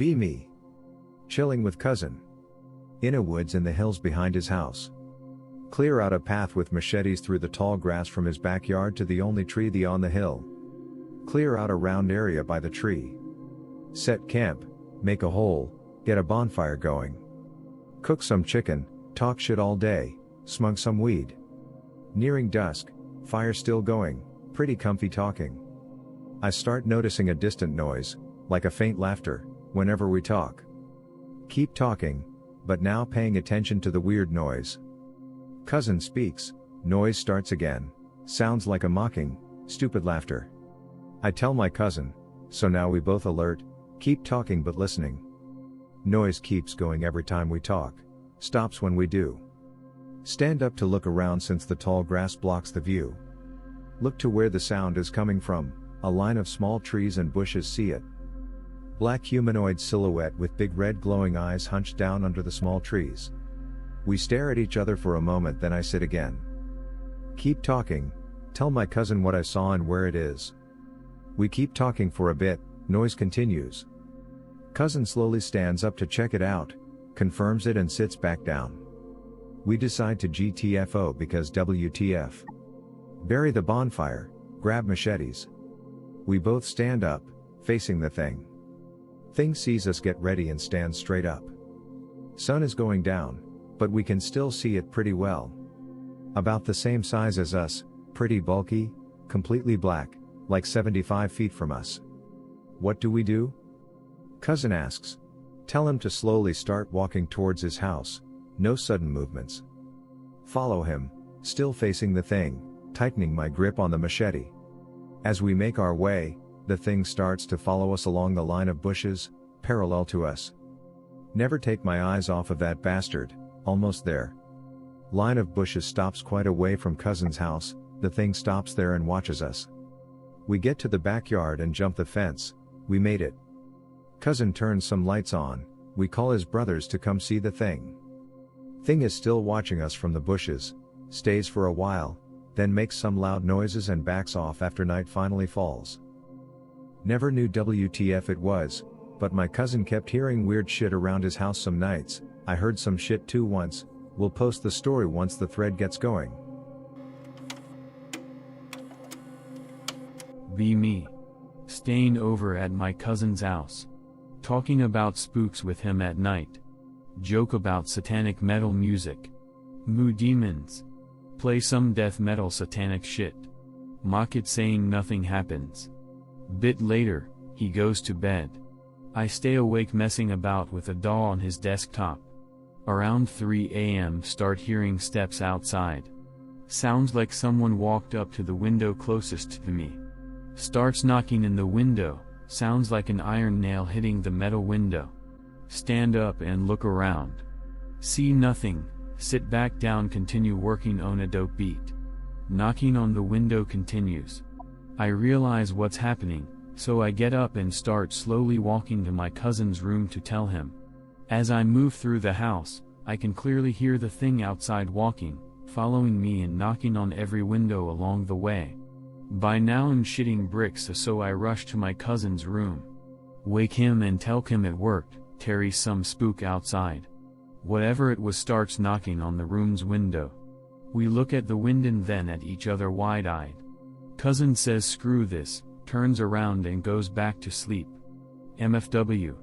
Be me. Chilling with cousin. In a woods in the hills behind his house. Clear out a path with machetes through the tall grass from his backyard to the only tree on the hill. Clear out a round area by the tree. Set camp, make a hole, get a bonfire going. Cook some chicken, talk shit all day, smoke some weed. Nearing dusk, fire still going, pretty comfy talking. I start noticing a distant noise, like a faint laughter, whenever we talk. Keep talking, but now paying attention to the weird noise. Cousin speaks, noise starts again, sounds like a mocking, stupid laughter. I tell my cousin, so now we both alert, keep talking but listening. Noise keeps going every time we talk, stops when we do. Stand up to look around since the tall grass blocks the view. Look to where the sound is coming from, a line of small trees and bushes see it. Black humanoid silhouette with big red glowing eyes hunched down under the small trees. We stare at each other for a moment, then I sit again. Keep talking, tell my cousin what I saw and where it is. We keep talking for a bit, noise continues. Cousin slowly stands up to check it out, confirms it and sits back down. We decide to GTFO because WTF. Bury the bonfire, grab machetes. We both stand up, facing the thing. Thing sees us get ready and stands straight up. Sun is going down, but we can still see it pretty well. About the same size as us, pretty bulky, completely black, like 75 feet from us. What do we do? Cousin asks. Tell him to slowly start walking towards his house, no sudden movements. Follow him, still facing the thing, tightening my grip on the machete. As we make our way, the thing starts to follow us along the line of bushes, parallel to us. Never take my eyes off of that bastard, almost there. Line of bushes stops quite away from cousin's house, the thing stops there and watches us. We get to the backyard and jump the fence, we made it. Cousin turns some lights on, we call his brothers to come see the thing. Thing is still watching us from the bushes, stays for a while, then makes some loud noises and backs off after night finally falls. Never knew WTF it was, but my cousin kept hearing weird shit around his house some nights. I heard some shit too once. We'll post the story once the thread gets going. Be me. Staying over at my cousin's house. Talking about spooks with him at night. Joke about satanic metal music. Moo demons. Play some death metal satanic shit. Mock it saying nothing happens. Bit later, he goes to bed. I stay awake messing about with a doll on his desktop. Around 3 a.m. start hearing steps outside. Sounds like someone walked up to the window closest to me. Starts knocking in the window, sounds like an iron nail hitting the metal window. Stand up and look around. See nothing, sit back down, continue working on a dope beat. Knocking on the window continues. I realize what's happening, so I get up and start slowly walking to my cousin's room to tell him. As I move through the house, I can clearly hear the thing outside walking, following me and knocking on every window along the way. By now I'm shitting bricks, so I rush to my cousin's room. Wake him and tell him it worked, Terry's some spook outside. Whatever it was starts knocking on the room's window. We look at the wind and then at each other wide-eyed. Cousin says screw this, turns around and goes back to sleep. MFW.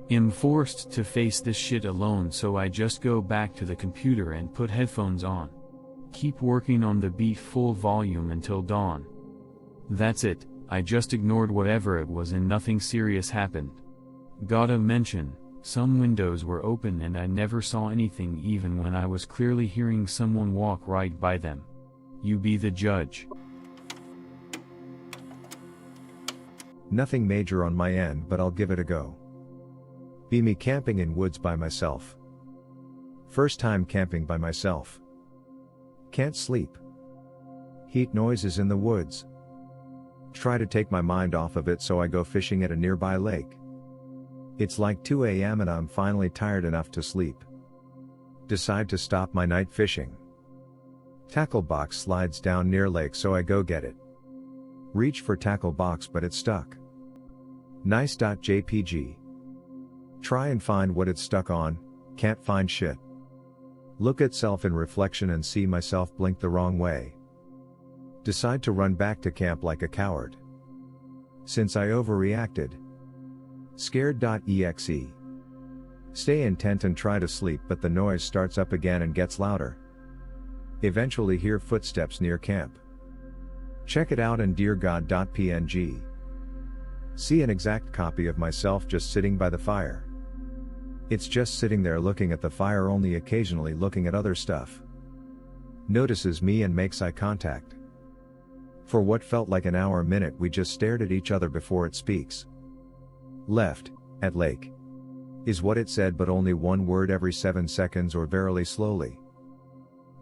I'm forced to face this shit alone, so I just go back to the computer and put headphones on. Keep working on the beat full volume until dawn. That's it, I just ignored whatever it was and nothing serious happened. Gotta mention, some windows were open and I never saw anything even when I was clearly hearing someone walk right by them. You be the judge. Nothing major on my end, but I'll give it a go. Be me camping in woods by myself. First time camping by myself. Can't sleep. Heat noises in the woods. Try to take my mind off of it, so I go fishing at a nearby lake. It's like 2 a.m. and I'm finally tired enough to sleep. Decide to stop my night fishing. Tackle box slides down near lake, so I go get it. Reach for tackle box but it's stuck. Nice.jpg. Try and find what it's stuck on, can't find shit. Look at self in reflection and see myself blink the wrong way. Decide to run back to camp like a coward. Since I overreacted. Scared.exe. Stay intent and try to sleep, but the noise starts up again and gets louder. Eventually hear footsteps near camp. Check it out in deargod.png. See an exact copy of myself just sitting by the fire. It's just sitting there looking at the fire, only occasionally looking at other stuff. Notices me and makes eye contact. For what felt like an hour minute we just stared at each other before it speaks. Left, at lake. Is what it said, but only one word every 7 seconds or very slowly.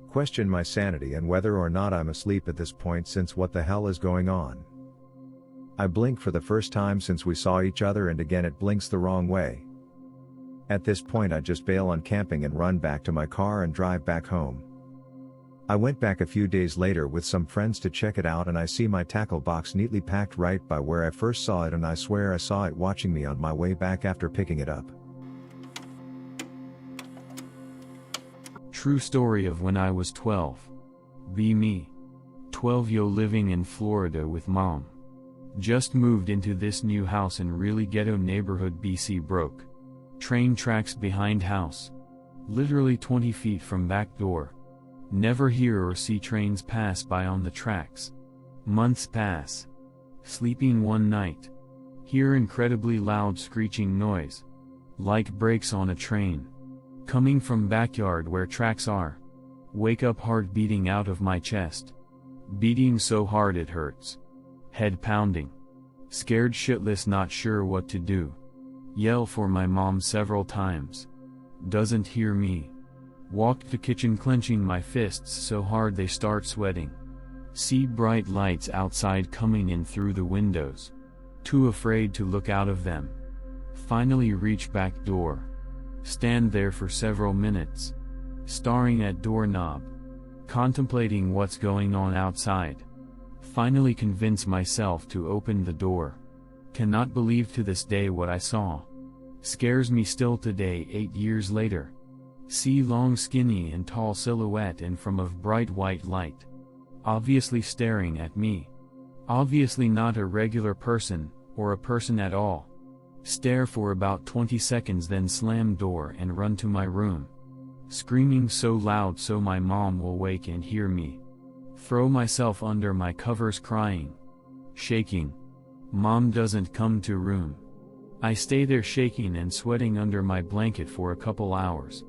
Question my sanity and whether or not I'm asleep at this point, since what the hell is going on? I blink for the first time since we saw each other, and again it blinks the wrong way. At this point I just bail on camping and run back to my car and drive back home. I went back a few days later with some friends to check it out, and I see my tackle box neatly packed right by where I first saw it, and I swear I saw it watching me on my way back after picking it up. True story of when I was 12. Be me. 12-yo living in Florida with mom. Just moved into this new house in really ghetto neighborhood, BC. Broke train tracks behind house. Literally 20 feet from back door. Never hear or see trains pass by on the tracks. Months pass. Sleeping one night. Hear incredibly loud screeching noise. Like brakes on a train. Coming from backyard where tracks are. Wake up, heart beating out of my chest. Beating so hard it hurts. Head pounding. Scared shitless, not sure what to do. Yell for my mom several times. Doesn't hear me. Walk to kitchen clenching my fists so hard they start sweating. See bright lights outside coming in through the windows. Too afraid to look out of them. Finally reach back door. Stand there for several minutes. Staring at doorknob. Contemplating what's going on outside. Finally convince myself to open the door. Cannot believe to this day what I saw. Scares me still today 8 years later. See long skinny and tall silhouette in from of bright white light. Obviously staring at me. Obviously not a regular person, or a person at all. Stare for about 20 seconds, then slam door and run to my room. Screaming so loud so my mom will wake and hear me. Throw myself under my covers crying. Shaking. Mom doesn't come to room. I stay there shaking and sweating under my blanket for a couple hours.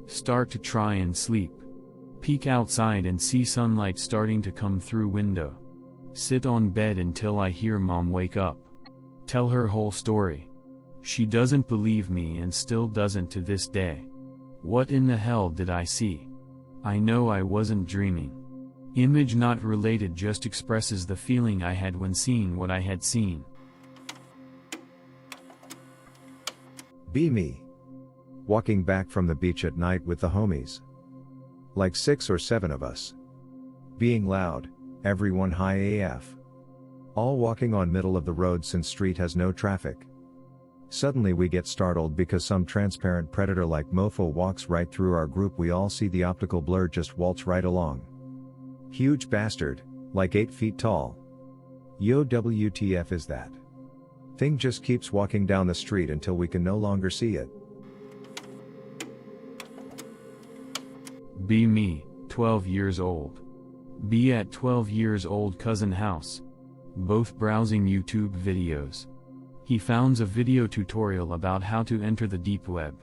Start to try and sleep. Peek outside and see sunlight starting to come through window. Sit on bed until I hear mom wake up. Tell her whole story. She doesn't believe me and still doesn't to this day. What in the hell did I see? I know I wasn't dreaming. Image not related, just expresses the feeling I had when seeing what I had seen. Be me. Walking back from the beach at night with the homies. Like 6 or 7 of us. Being loud, everyone high AF. All walking on middle of the road since street has no traffic. Suddenly we get startled because some transparent predator like mofo walks right through our group. We all see the optical blur just waltz right along. Huge bastard, like 8 feet tall. Yo, WTF is that? Thing just keeps walking down the street until we can no longer see it. Be me, 12 years old. Be at 12 years old cousin house. Both browsing YouTube videos. He founds a video tutorial about how to enter the deep web.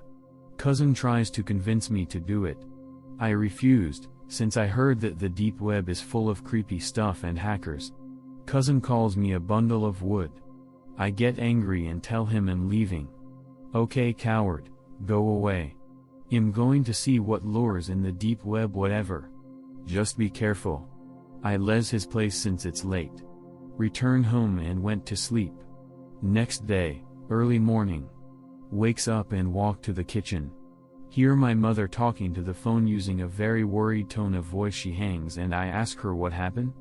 Cousin tries to convince me to do it. I refused, since I heard that the deep web is full of creepy stuff and hackers. Cousin calls me a bundle of wood. I get angry and tell him I'm leaving. Okay coward, go away. I'm going to see what lures in the deep web, whatever. Just be careful. I les his place since it's late. Return home and went to sleep. Next day, early morning. Wakes up and walk to the kitchen. Hear my mother talking to the phone using a very worried tone of voice. She hangs and I ask her what happened.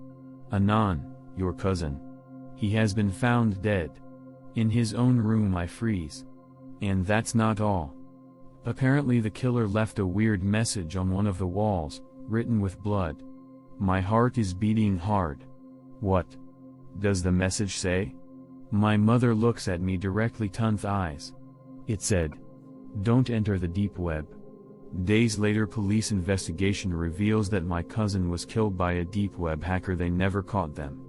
Anon, your cousin. He has been found dead. In his own room. I freeze. And that's not all. Apparently the killer left a weird message on one of the walls, written with blood. My heart is beating hard. What does the message say? My mother looks at me directly, tonth eyes. It said, "Don't enter the deep web." Days later, police investigation reveals that my cousin was killed by a deep web hacker. They never caught them.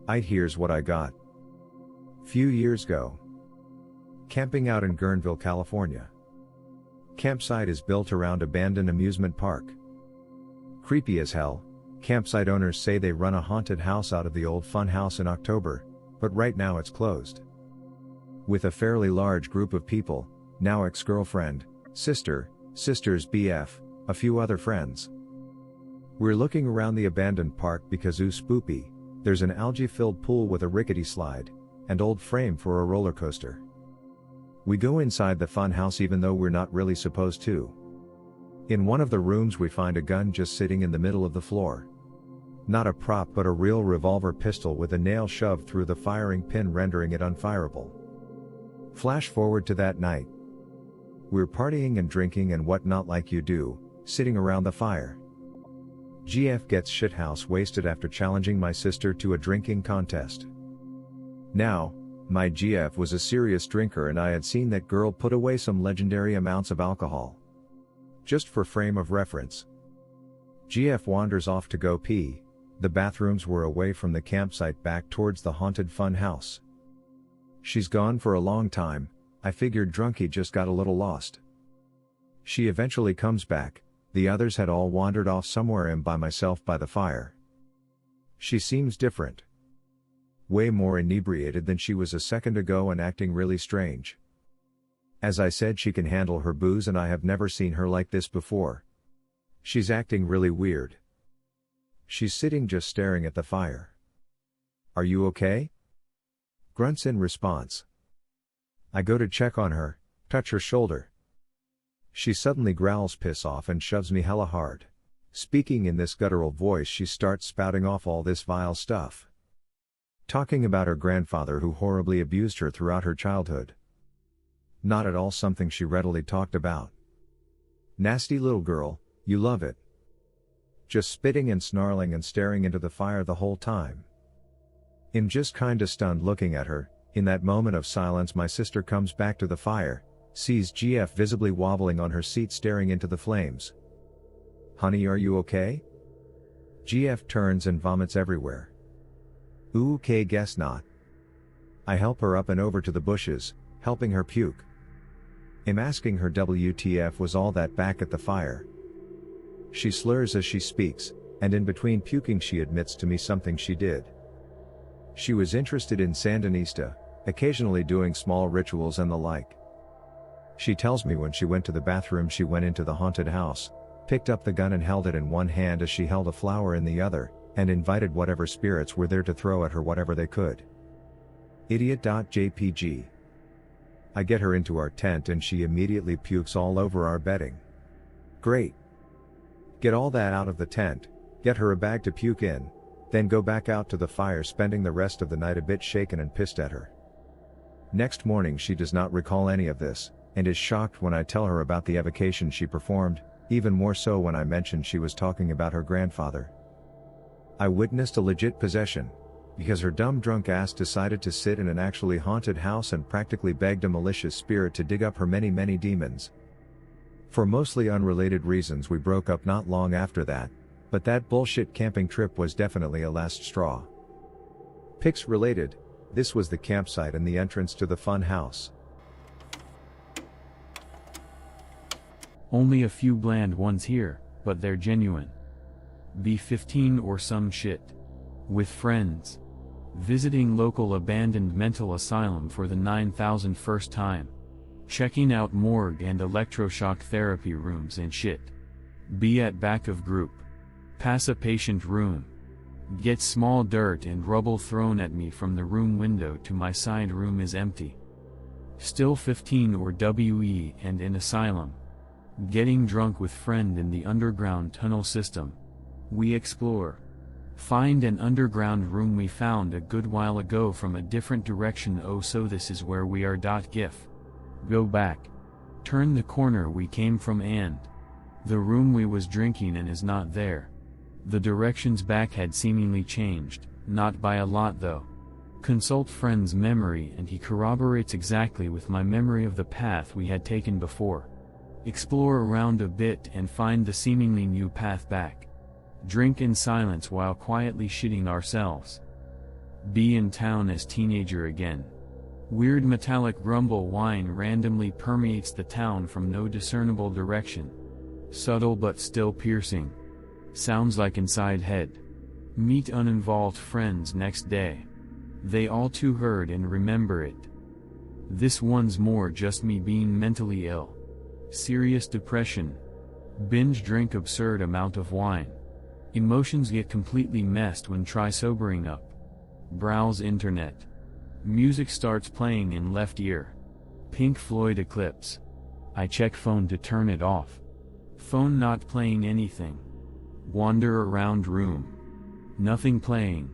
Here's what I got. Few years ago. Camping out in Guerneville, California. Campsite is built around abandoned amusement park. Creepy as hell. Campsite owners say they run a haunted house out of the old fun house in October, but right now it's closed. With a fairly large group of people, now ex-girlfriend, sister, sister's BF, a few other friends. We're looking around the abandoned park because spoopy, there's an algae-filled pool with a rickety slide, and old frame for a roller coaster. We go inside the fun house even though we're not really supposed to. In one of the rooms we find a gun just sitting in the middle of the floor. Not a prop but a real revolver pistol with a nail shoved through the firing pin, rendering it unfireable. Flash forward to that night. We're partying and drinking and whatnot like you do, sitting around the fire. GF gets shithouse wasted after challenging my sister to a drinking contest. Now, my GF was a serious drinker and I had seen that girl put away some legendary amounts of alcohol. Just for frame of reference. GF wanders off to go pee. The bathrooms were away from the campsite back towards the haunted fun house. She's gone for a long time. I figured drunkie just got a little lost. She eventually comes back. The others had all wandered off somewhere and by myself by the fire. She seems different. Way more inebriated than she was a second ago and acting really strange. As I said, she can handle her booze and I have never seen her like this before. She's acting really weird. She's sitting just staring at the fire. Are you okay? Grunts in response. I go to check on her, touch her shoulder. She suddenly growls piss off and shoves me hella hard. Speaking in this guttural voice, she starts spouting off all this vile stuff. Talking about her grandfather who horribly abused her throughout her childhood. Not at all something she readily talked about. Nasty little girl, you love it. Just spitting and snarling and staring into the fire the whole time. I'm just kinda stunned looking at her. In that moment of silence, my sister comes back to the fire, sees GF visibly wobbling on her seat staring into the flames. Honey, are you okay? GF turns and vomits everywhere. Ooh, okay, guess not. I help her up and over to the bushes, helping her puke. I'm asking her WTF was all that back at the fire. She slurs as she speaks, and in between puking she admits to me something she did. She was interested in Sandinista, occasionally doing small rituals and the like. She tells me when she went to the bathroom she went into the haunted house, picked up the gun and held it in one hand as she held a flower in the other, and invited whatever spirits were there to throw at her whatever they could. Idiot.jpg. I get her into our tent and she immediately pukes all over our bedding. Great. Get all that out of the tent, get her a bag to puke in, then go back out to the fire, spending the rest of the night a bit shaken and pissed at her. Next morning she does not recall any of this, and is shocked when I tell her about the evocation she performed, even more so when I mentioned she was talking about her grandfather. I witnessed a legit possession, because her dumb drunk ass decided to sit in an actually haunted house and practically begged a malicious spirit to dig up her many demons. For mostly unrelated reasons we broke up not long after that, but that bullshit camping trip was definitely a last straw. Pics related, this was the campsite and the entrance to the fun house. Only a few bland ones here, but they're genuine. B15 or some shit. With friends. Visiting local abandoned mental asylum for the 9,001st time. Checking out morgue and electroshock therapy rooms and shit. Be at back of group. Pass a patient room. Get small dirt and rubble thrown at me from the room window to my side room is empty. Still 15 or WE and in asylum. Getting drunk with friend in the underground tunnel system. We explore. Find an underground room we found a good while ago from a different direction. Oh, so this is where we are. GIF. Go back. Turn the corner we came from and the room we was drinking in is not there. The directions back had seemingly changed, not by a lot though. Consult friend's memory and he corroborates exactly with my memory of the path we had taken before. Explore around a bit and find the seemingly new path back. Drink in silence while quietly shitting ourselves. Be in town as teenager again. Weird metallic rumble whine randomly permeates the town from no discernible direction. Subtle but still piercing. Sounds like inside head. Meet uninvolved friends next day. They all too heard and remember it. This one's more just me being mentally ill. Serious depression. Binge drink absurd amount of wine. Emotions get completely messed when try sobering up. Browse internet. Music starts playing in left ear. Pink Floyd Eclipse. I check phone to turn it off. Phone not playing anything. Wander around room. Nothing playing.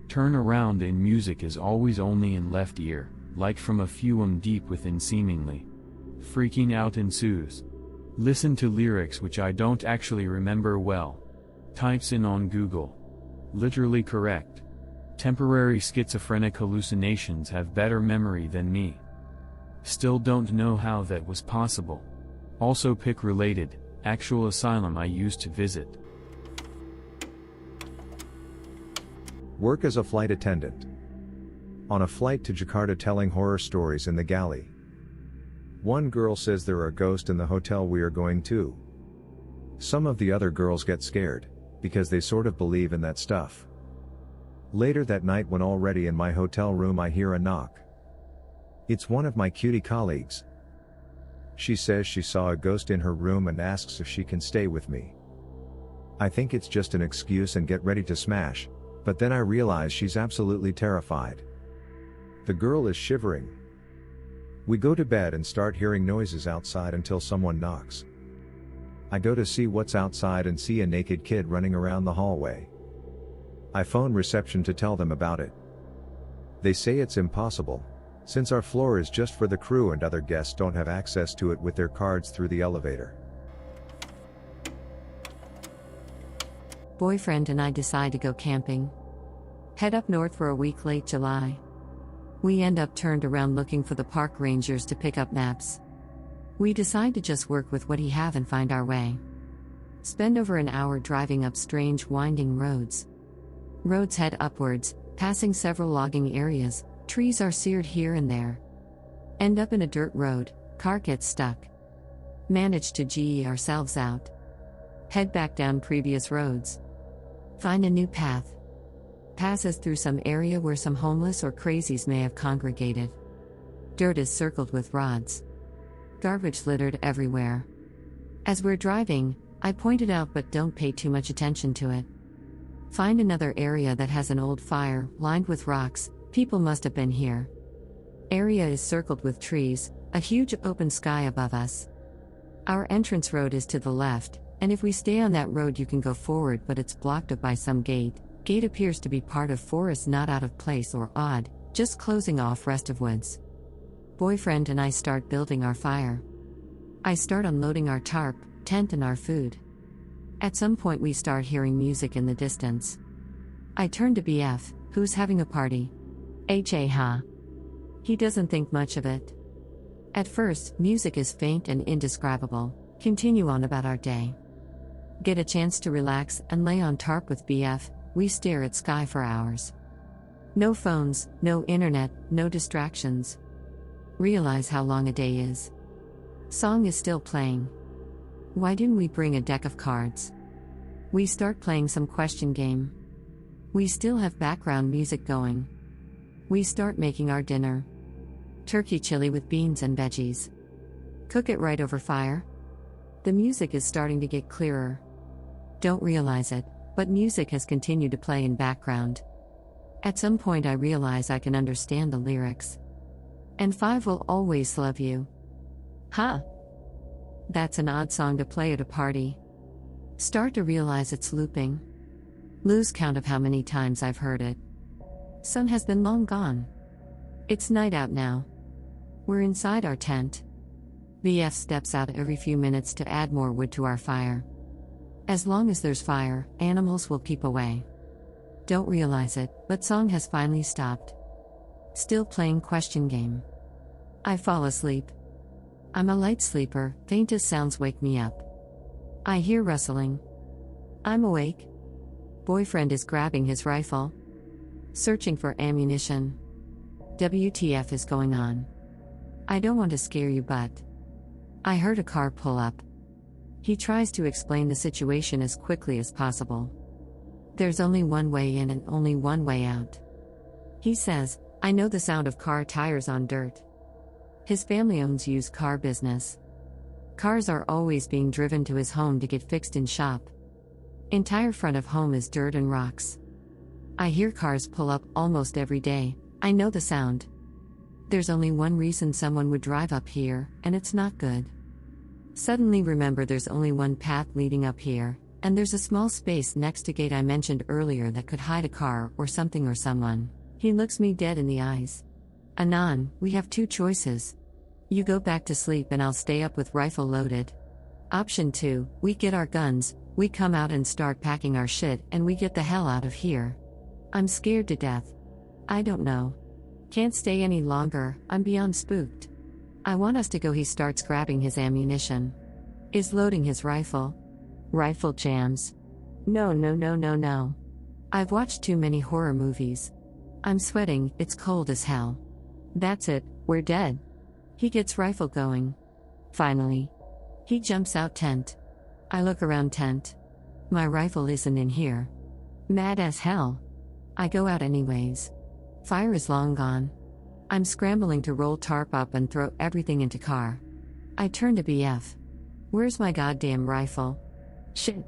Turn around and music is always only in left ear, like from a fume deep within seemingly. Freaking out ensues. Listen to lyrics which I don't actually remember well. Types in on Google. Literally correct. Temporary schizophrenic hallucinations have better memory than me. Still don't know how that was possible. Also pick related, actual asylum I used to visit. Work as a flight attendant. On a flight to Jakarta telling horror stories in the galley. One girl says there are ghosts in the hotel we are going to. Some of the other girls get scared, because they sort of believe in that stuff. Later that night when already in my hotel room I hear a knock. It's one of my cutie colleagues. She says she saw a ghost in her room and asks if she can stay with me. I think it's just an excuse and get ready to smash, but then I realize she's absolutely terrified. The girl is shivering. We go to bed and start hearing noises outside until someone knocks. I go to see what's outside and see a naked kid running around the hallway. I phone reception to tell them about it. They say it's impossible, since our floor is just for the crew and other guests don't have access to it with their cards through the elevator. Boyfriend and I decide to go camping. Head up north for a week late July. We end up turned around looking for the park rangers to pick up maps. We decide to just work with what he have and find our way. Spend over an hour driving up strange winding roads. Roads head upwards, passing several logging areas, trees are seared here and there. End up in a dirt road, car gets stuck. Manage to GE ourselves out. Head back down previous roads. Find a new path. Passes through some area where some homeless or crazies may have congregated. Dirt is circled with rods. Garbage littered everywhere. As we're driving, I point it out but don't pay too much attention to it. Find another area that has an old fire, lined with rocks, people must have been here. Area is circled with trees, a huge open sky above us. Our entrance road is to the left, and if we stay on that road you can go forward but it's blocked up by some gate. Gate appears to be part of forest not out of place or odd, just closing off rest of woods. Boyfriend and I start building our fire. I start unloading our tarp, tent and our food. At some point we start hearing music in the distance. I turn to BF, who's having a party. Ha. He doesn't think much of it. At first, music is faint and indescribable. Continue on about our day. Get a chance to relax and lay on tarp with BF, we stare at sky for hours. No phones, no internet, no distractions. Realize how long a day is. Song is still playing. Why didn't we bring a deck of cards? We start playing some question game. We still have background music going. We start making our dinner. Turkey chili with beans and veggies. Cook it right over fire. The music is starting to get clearer. Don't realize it, but music has continued to play in background. At some point I realize I can understand the lyrics. And 5 will always love you. Huh? That's an odd song to play at a party. Start to realize it's looping. Lose count of how many times I've heard it. Sun has been long gone. It's night out now. We're inside our tent. BF steps out every few minutes to add more wood to our fire. As long as there's fire, animals will keep away. Don't realize it, but song has finally stopped. Still playing question game. I fall asleep. I'm a light sleeper, faintest sounds wake me up. I hear rustling. I'm awake. Boyfriend is grabbing his rifle. Searching for ammunition. WTF is going on? I don't want to scare you, but I heard a car pull up. He tries to explain the situation as quickly as possible. There's only one way in and only one way out. He says, I know the sound of car tires on dirt. His family owns used car business. Cars are always being driven to his home to get fixed in shop. Entire front of home is dirt and rocks. I hear cars pull up almost every day. I know the sound. There's only one reason someone would drive up here, and it's not good. Suddenly remember there's only one path leading up here, and there's a small space next to gate I mentioned earlier that could hide a car or something or someone. He looks me dead in the eyes. Anon, we have two choices. You go back to sleep and I'll stay up with rifle loaded. Option 2, we get our guns, we come out and start packing our shit and we get the hell out of here. I'm scared to death. I don't know. Can't stay any longer, I'm beyond spooked. I want us to go. He starts grabbing his ammunition. Is loading his rifle. Rifle jams. No. I've watched too many horror movies. I'm sweating, it's cold as hell. That's it, we're dead. He gets rifle going. Finally. He jumps out tent. I look around tent. My rifle isn't in here. Mad as hell. I go out anyways. Fire is long gone. I'm scrambling to roll tarp up and throw everything into car. I turn to BF. Where's my goddamn rifle? Shit.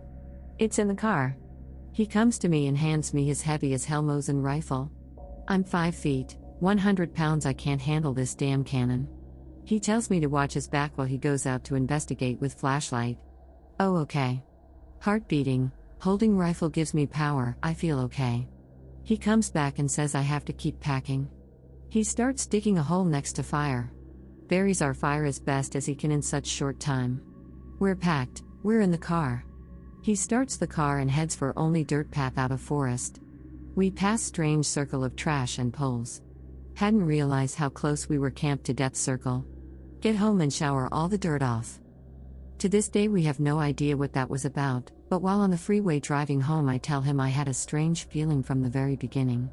It's in the car. He comes to me and hands me his heavy as hell Mosin rifle. I'm 5 feet, 100 pounds. I can't handle this damn cannon. He tells me to watch his back while he goes out to investigate with flashlight. Oh, okay. Heart beating, holding rifle gives me power, I feel okay. He comes back and says I have to keep packing. He starts digging a hole next to fire. Buries our fire as best as he can in such short time. We're packed, we're in the car. He starts the car and heads for only dirt path out of forest. We pass strange circle of trash and poles. Hadn't realized how close we were camped to death circle. Get home and shower all the dirt off. To this day we have no idea what that was about, but while on the freeway driving home I tell him I had a strange feeling from the very beginning.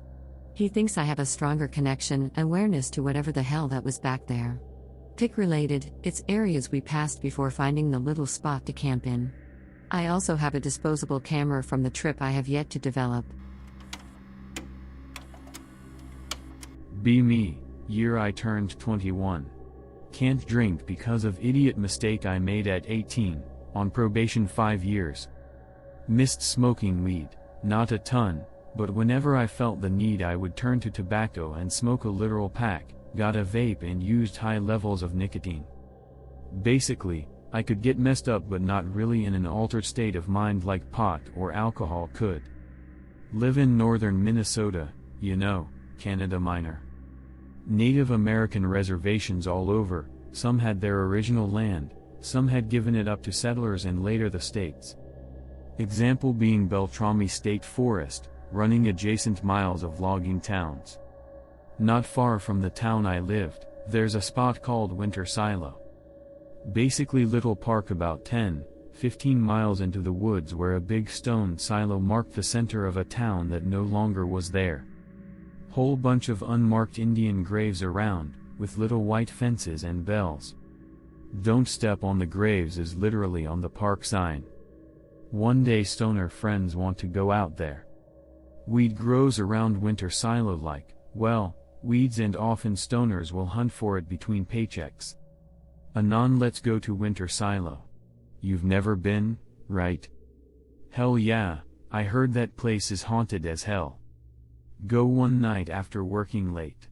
He thinks I have a stronger connection and awareness to whatever the hell that was back there. Pick related, it's areas we passed before finding the little spot to camp in. I also have a disposable camera from the trip I have yet to develop. Be me, year I turned 21. Can't drink because of idiot mistake I made at 18, on probation 5 years. Missed smoking weed, not a ton, but whenever I felt the need I would turn to tobacco and smoke a literal pack, got a vape and used high levels of nicotine. Basically, I could get messed up but not really in an altered state of mind like pot or alcohol could. Live in northern Minnesota, you know, Canada minor. Native American reservations all over, some had their original land, some had given it up to settlers and later the states. Example being Beltrami State Forest, running adjacent miles of logging towns. Not far from the town I lived, there's a spot called Winter Silo. Basically little park about 10-15 miles into the woods where a big stone silo marked the center of a town that no longer was there. Whole bunch of unmarked Indian graves around, with little white fences and bells. Don't step on the graves is literally on the park sign. One day stoner friends want to go out there. Weed grows around Winter Silo like, well, weeds, and often stoners will hunt for it between paychecks. Anon, let's go to Winter Silo. You've never been, right? Hell yeah, I heard that place is haunted as hell. Go one night after working late.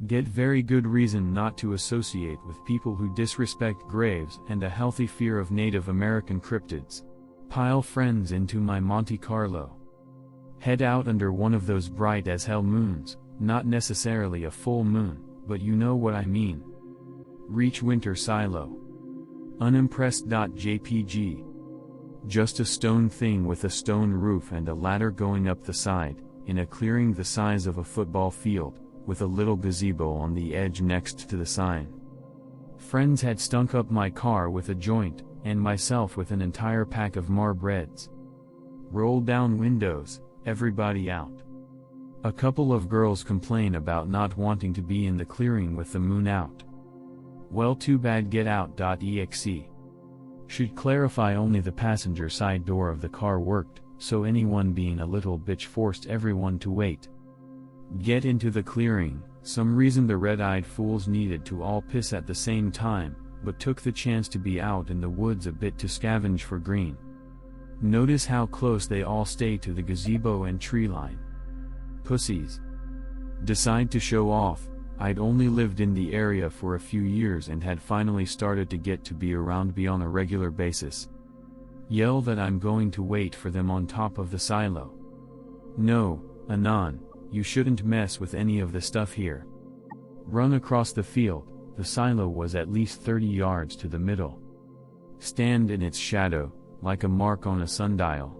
Get very good reason not to associate with people who disrespect graves and a healthy fear of Native American cryptids. Pile friends into my Monte Carlo. Head out under one of those bright as hell moons, not necessarily a full moon, but you know what I mean. Reach winter silo. Unimpressed.jpg. Just a stone thing with a stone roof and a ladder going up the side, in a clearing the size of a football field, with a little gazebo on the edge next to the sign. Friends had stunk up my car with a joint, and myself with an entire pack of Marbreds. Roll down windows, everybody out. A couple of girls complain about not wanting to be in the clearing with the moon out. Well, too bad. Get out.exe. Should clarify only the passenger side door of the car worked, so anyone being a little bitch forced everyone to wait. Get into the clearing. Some reason the red-eyed fools needed to all piss at the same time, but took the chance to be out in the woods a bit to scavenge for green. Notice how close they all stay to the gazebo and tree line. Pussies. Decide to show off. I'd only lived in the area for a few years and had finally started to get to be around on a regular basis. Yell that I'm going to wait for them on top of the silo. No, Anon, you shouldn't mess with any of the stuff here. Run across the field. The silo was at least 30 yards to the middle. Stand in its shadow, like a mark on a sundial.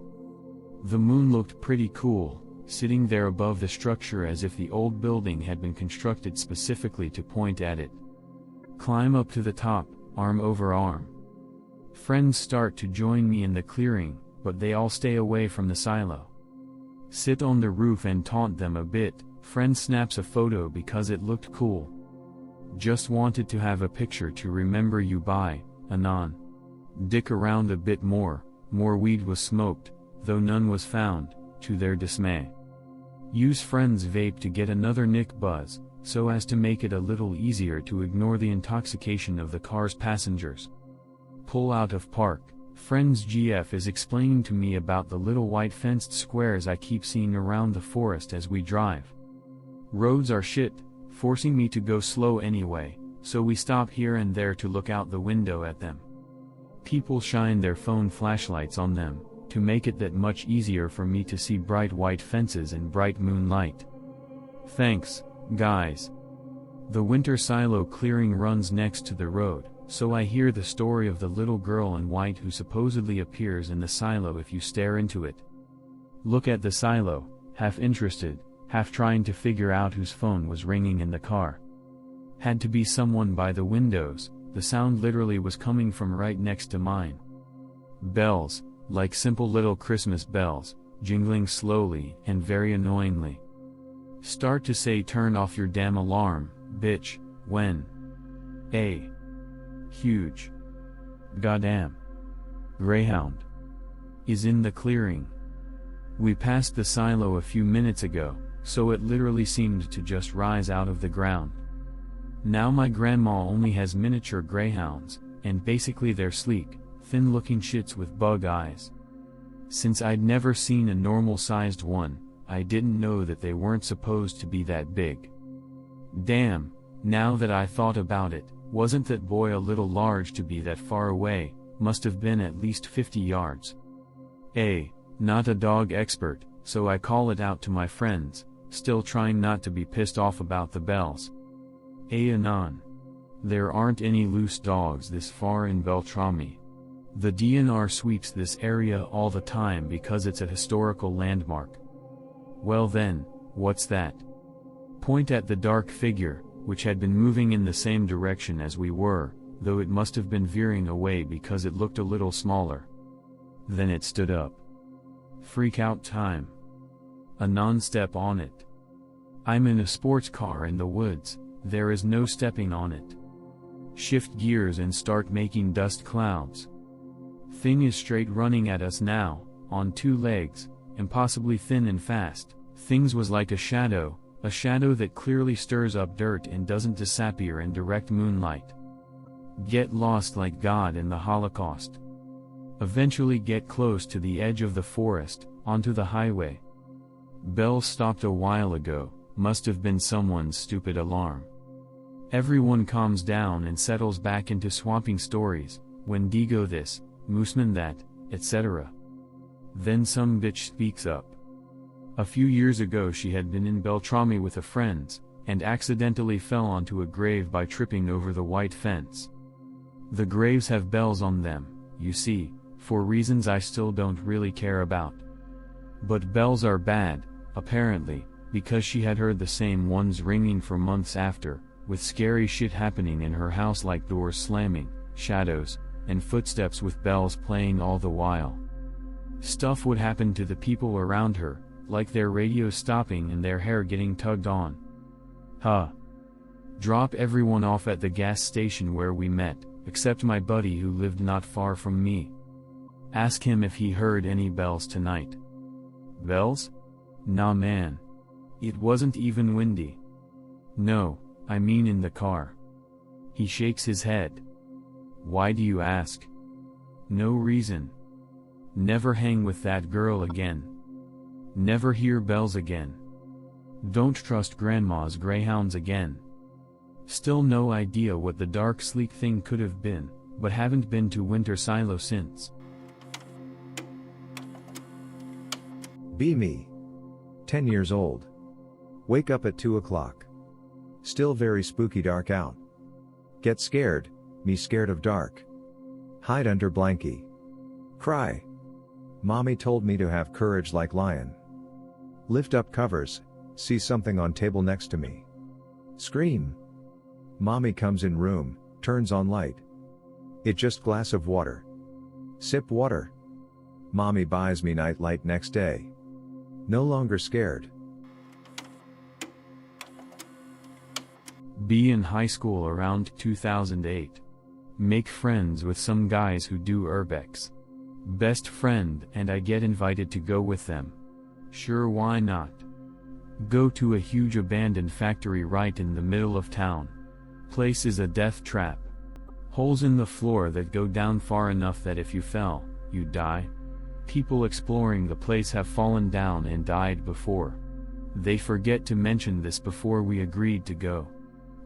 The moon looked pretty cool, sitting there above the structure as if the old building had been constructed specifically to point at it. Climb up to the top, arm over arm. Friends start to join me in the clearing, but they all stay away from the silo. Sit on the roof and taunt them a bit. Friend snaps a photo because it looked cool. Just wanted to have a picture to remember you by, Anon. Dick around a bit more weed was smoked, though none was found, to their dismay. Use friend's vape to get another nick buzz, so as to make it a little easier to ignore the intoxication of the car's passengers. Pull out of park. Friend's GF is explaining to me about the little white fenced squares I keep seeing around the forest as we drive. Roads are shit, forcing me to go slow anyway, so we stop here and there to look out the window at them. People shine their phone flashlights on them, to make it that much easier for me to see bright white fences and bright moonlight. Thanks, guys. The winter silo clearing runs next to the road, so I hear the story of the little girl in white who supposedly appears in the silo if you stare into it. Look at the silo, half interested, half trying to figure out whose phone was ringing in the car. Had to be someone by the windows. The sound literally was coming from right next to mine. Bells, like simple little Christmas bells, jingling slowly and very annoyingly. Start to say turn off your damn alarm, bitch, when a huge goddamn greyhound is in the clearing. We passed the silo a few minutes ago, so it literally seemed to just rise out of the ground. Now my grandma only has miniature greyhounds, and basically they're sleek, thin-looking shits with bug eyes. Since I'd never seen a normal-sized one, I didn't know that they weren't supposed to be that big. Damn, now that I thought about it, wasn't that boy a little large to be that far away? Must have been at least 50 yards. Not a dog expert, so I call it out to my friends, still trying not to be pissed off about the bells. Anon. There aren't any loose dogs this far in Beltrami. The DNR sweeps this area all the time because it's a historical landmark. Well then, what's that? Point at the dark figure, which had been moving in the same direction as we were, though it must have been veering away because it looked a little smaller. Then it stood up. Freak out time. Anon step on it. I'm in a sports car in the woods. There is no stepping on it. Shift gears and start making dust clouds. Thing is straight running at us now, on two legs, impossibly thin and fast. Things was like a shadow that clearly stirs up dirt and doesn't disappear in direct moonlight. Get lost like God in the Holocaust. Eventually get close to the edge of the forest, onto the highway. Bell stopped a while ago, must have been someone's stupid alarm. Everyone calms down and settles back into swapping stories, Wendigo this, Mooseman that, etc. Then some bitch speaks up. A few years ago she had been in Beltrami with a friend, and accidentally fell onto a grave by tripping over the white fence. The graves have bells on them, you see, for reasons I still don't really care about. But bells are bad, apparently, because she had heard the same ones ringing for months after, with scary shit happening in her house like doors slamming, shadows, and footsteps with bells playing all the while. Stuff would happen to the people around her, like their radio stopping and their hair getting tugged on. Huh. Drop everyone off at the gas station where we met, except my buddy who lived not far from me. Ask him if he heard any bells tonight. Bells? Nah man. It wasn't even windy. No, I mean in the car. He shakes his head. Why do you ask? No reason. Never hang with that girl again. Never hear bells again. Don't trust grandma's greyhounds again. Still no idea what the dark sleek thing could have been, but haven't been to Winter Silo since. Be me. 10 years old. Wake up at 2 o'clock. Still very spooky dark out. Get scared, me scared of dark. Hide under blankie. Cry. Mommy told me to have courage like lion. Lift up covers, see something on table next to me. Scream. Mommy comes in room, turns on light. It just glass of water. Sip water. Mommy buys me night light next day. No longer scared. Be in high school around 2008. Make friends with some guys who do urbex. Best friend and I get invited to go with them. Sure, why not? Go to a huge abandoned factory right in the middle of town. Place is a death trap. Holes in the floor that go down far enough that if you fell, you'd die. People exploring the place have fallen down and died before. They forget to mention this before we agreed to go.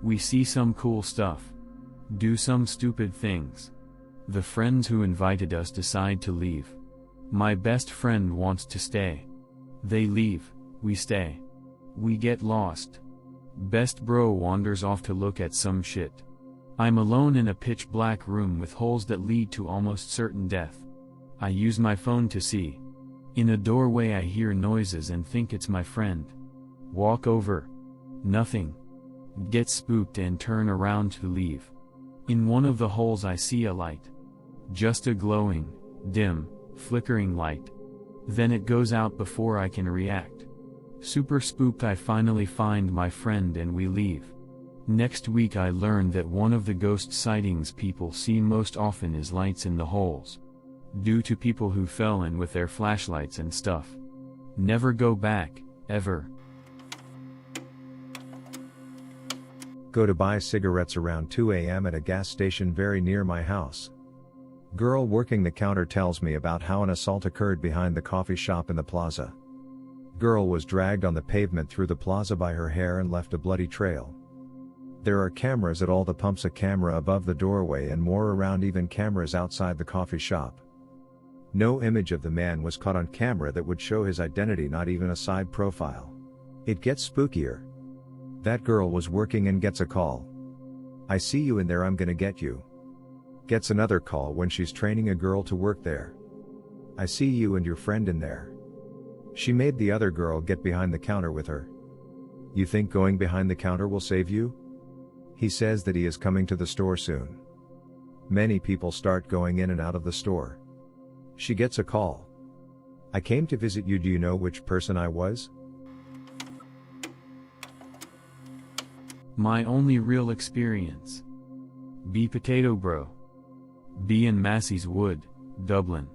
We see some cool stuff. Do some stupid things. The friends who invited us decide to leave. My best friend wants to stay. They leave, we stay. We get lost. Best bro wanders off to look at some shit. I'm alone in a pitch black room with holes that lead to almost certain death. I use my phone to see. In a doorway I hear noises and think it's my friend. Walk over. Nothing. Get spooked and turn around to leave. In one of the holes I see a light. Just a glowing, dim, flickering light. Then it goes out before I can react. Super spooked, I finally find my friend and we leave. Next week I learn that one of the ghost sightings people see most often is lights in the holes. Due to people who fell in with their flashlights and stuff. Never go back, ever. Go to buy cigarettes around 2 a.m. at a gas station very near my house. Girl working the counter tells me about how an assault occurred behind the coffee shop in the plaza. Girl was dragged on the pavement through the plaza by her hair and left a bloody trail. There are cameras at all the pumps, a camera above the doorway and more around, even cameras outside the coffee shop. No image of the man was caught on camera that would show his identity, not even a side profile. It gets spookier. That girl was working and gets a call. I see you in there, I'm gonna get you. Gets another call when she's training a girl to work there. I see you and your friend in there. She made the other girl get behind the counter with her. You think going behind the counter will save you? He says that he is coming to the store soon. Many people start going in and out of the store. She gets a call. I came to visit you, do you know which person I was? My only real experience. Be Potatobro. Be in Massey's Wood, Dublin.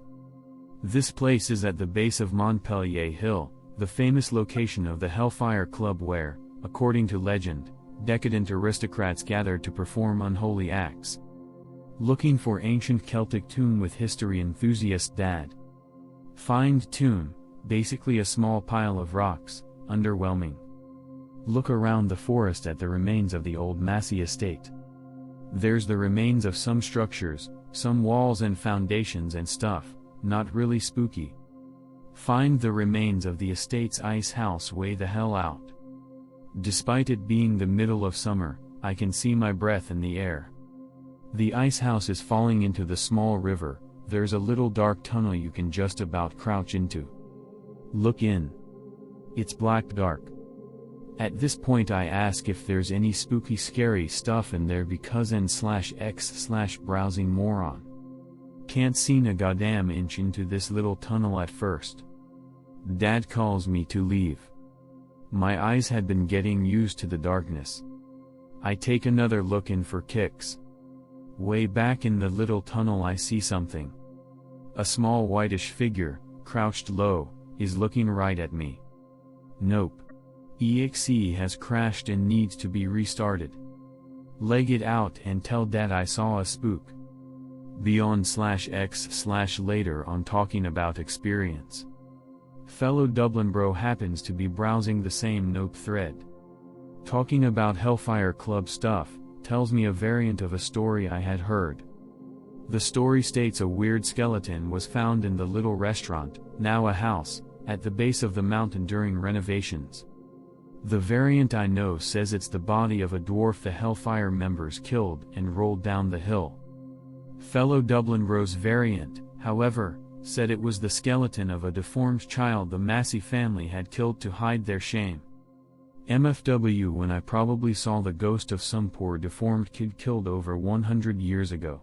This place is at the base of Montpellier Hill, the famous location of the Hellfire Club where, according to legend, decadent aristocrats gathered to perform unholy acts. Looking for ancient Celtic tomb with history enthusiast dad. Find tomb, basically a small pile of rocks, underwhelming. Look around the forest at the remains of the old Massey estate. There's the remains of some structures, some walls and foundations and stuff, not really spooky. Find the remains of the estate's ice house way the hell out. Despite it being the middle of summer, I can see my breath in the air. The ice house is falling into the small river. There's a little dark tunnel you can just about crouch into. Look in. It's black dark. At this point I ask if there's any spooky scary stuff in there because n/x/browsing moron. Can't see a goddamn inch into this little tunnel at first. Dad calls me to leave. My eyes had been getting used to the darkness. I take another look in for kicks. Way back in the little tunnel I see something. A small whitish figure, crouched low, is looking right at me. Nope. EXE has crashed and needs to be restarted. Leg it out and tell Dad I saw a spook. Beyond/x/later on talking about experience. Fellow Dublin bro happens to be browsing the same Nope thread. Talking about Hellfire Club stuff, tells me a variant of a story I had heard. The story states a weird skeleton was found in the little restaurant, now a house, at the base of the mountain during renovations. The variant I know says it's the body of a dwarf the Hellfire members killed and rolled down the hill. Fellow Dublin bro's variant, however, said it was the skeleton of a deformed child the Massey family had killed to hide their shame. MFW when I probably saw the ghost of some poor deformed kid killed over 100 years ago.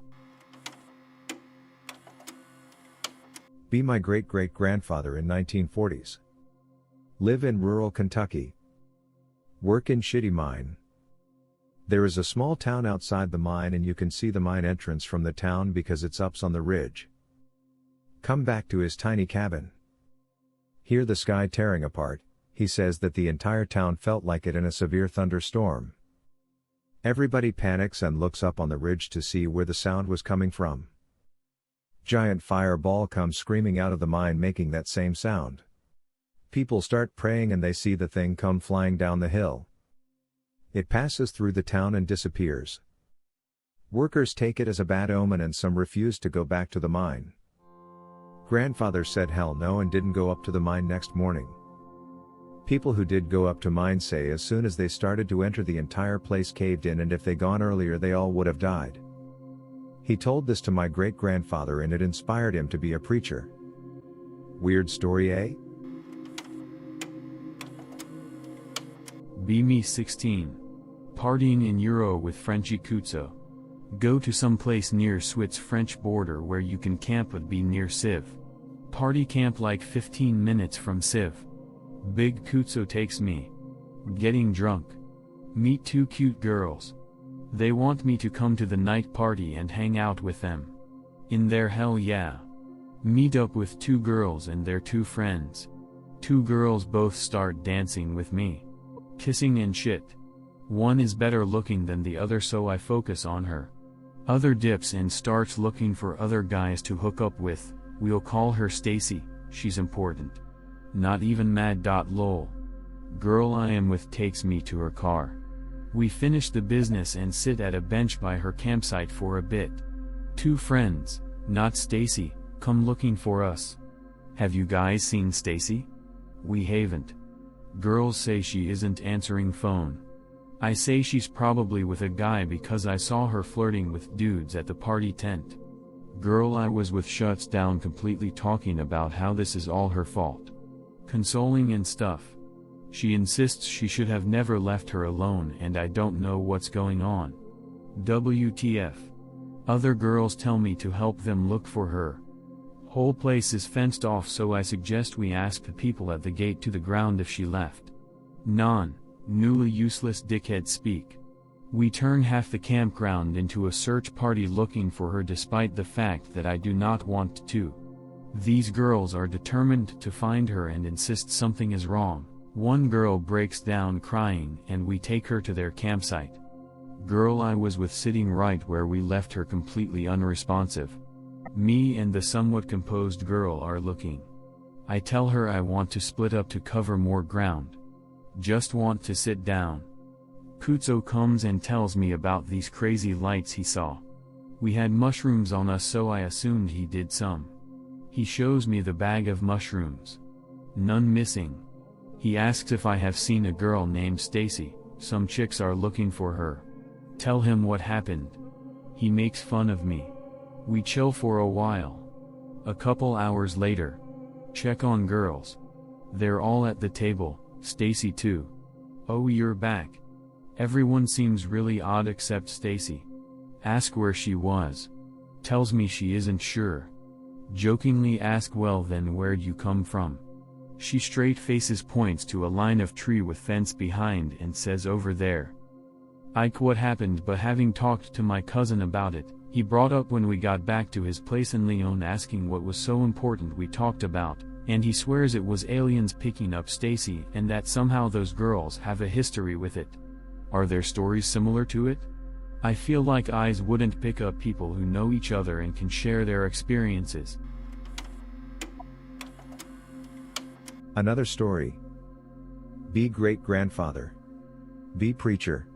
Be my great-great-grandfather in 1940s. Live in rural Kentucky. Work in shitty mine. There is a small town outside the mine and you can see the mine entrance from the town because it's up on the ridge. Come back to his tiny cabin. Hear the sky tearing apart. He says that the entire town felt like it in a severe thunderstorm. Everybody panics and looks up on the ridge to see where the sound was coming from. Giant fireball comes screaming out of the mine making that same sound. People start praying and they see the thing come flying down the hill. It passes through the town and disappears. Workers take it as a bad omen and some refuse to go back to the mine. Grandfather said hell no and didn't go up to the mine next morning. People who did go up to mine say as soon as they started to enter the entire place caved in and if they gone earlier they all would have died. He told this to my great-grandfather and it inspired him to be a preacher. Weird story, eh? Be me 16. Partying in Euro with Frenchy Kutzo. Go to some place near Swiss-French border where you can camp but be near Civ. Party camp like 15 minutes from Civ. Big Kutzo takes me. Getting drunk. Meet two cute girls. They want me to come to the night party and hang out with them. In there hell yeah. Meet up with two girls and their two friends. Two girls both start dancing with me. Kissing and shit. One is better looking than the other so I focus on her. Other dips and starts looking for other guys to hook up with. We'll call her Stacy, she's important. Not even mad. Lol. Girl I am with takes me to her car. We finish the business and sit at a bench by her campsite for a bit. Two friends, not Stacy, come looking for us. Have you guys seen Stacy? We haven't. Girls say she isn't answering phone. I say she's probably with a guy because I saw her flirting with dudes at the party tent. Girl I was with shuts down completely talking about how this is all her fault. Consoling and stuff. She insists she should have never left her alone and I don't know what's going on. WTF. Other girls tell me to help them look for her. Whole place is fenced off so I suggest we ask the people at the gate to the ground if she left. Newly useless dickhead speak. We turn half the campground into a search party looking for her despite the fact that I do not want to. These girls are determined to find her and insist something is wrong. One girl breaks down crying and we take her to their campsite. Girl I was with sitting right where we left her completely unresponsive. Me and the somewhat composed girl are looking. I tell her I want to split up to cover more ground. Just want to sit down. Kutzo comes and tells me about these crazy lights he saw. We had mushrooms on us so I assumed he did some. He shows me the bag of mushrooms. None missing. He asks if I have seen a girl named Stacy, some chicks are looking for her. Tell him what happened. He makes fun of me. We chill for a while. A couple hours later. Check on girls. They're all at the table, Stacy too. Oh, you're back. Everyone seems really odd except Stacy. Ask where she was. Tells me she isn't sure. Jokingly ask, well then where'd you come from? She straight faces points to a line of tree with fence behind and says over there. Ike, what happened? But having talked to my cousin about it, he brought up when we got back to his place in Leon asking what was so important we talked about, and he swears it was aliens picking up Stacy and that somehow those girls have a history with it. Are there stories similar to it? I feel like eyes wouldn't pick up people who know each other and can share their experiences. Another story. B. Great-grandfather. B. Preacher.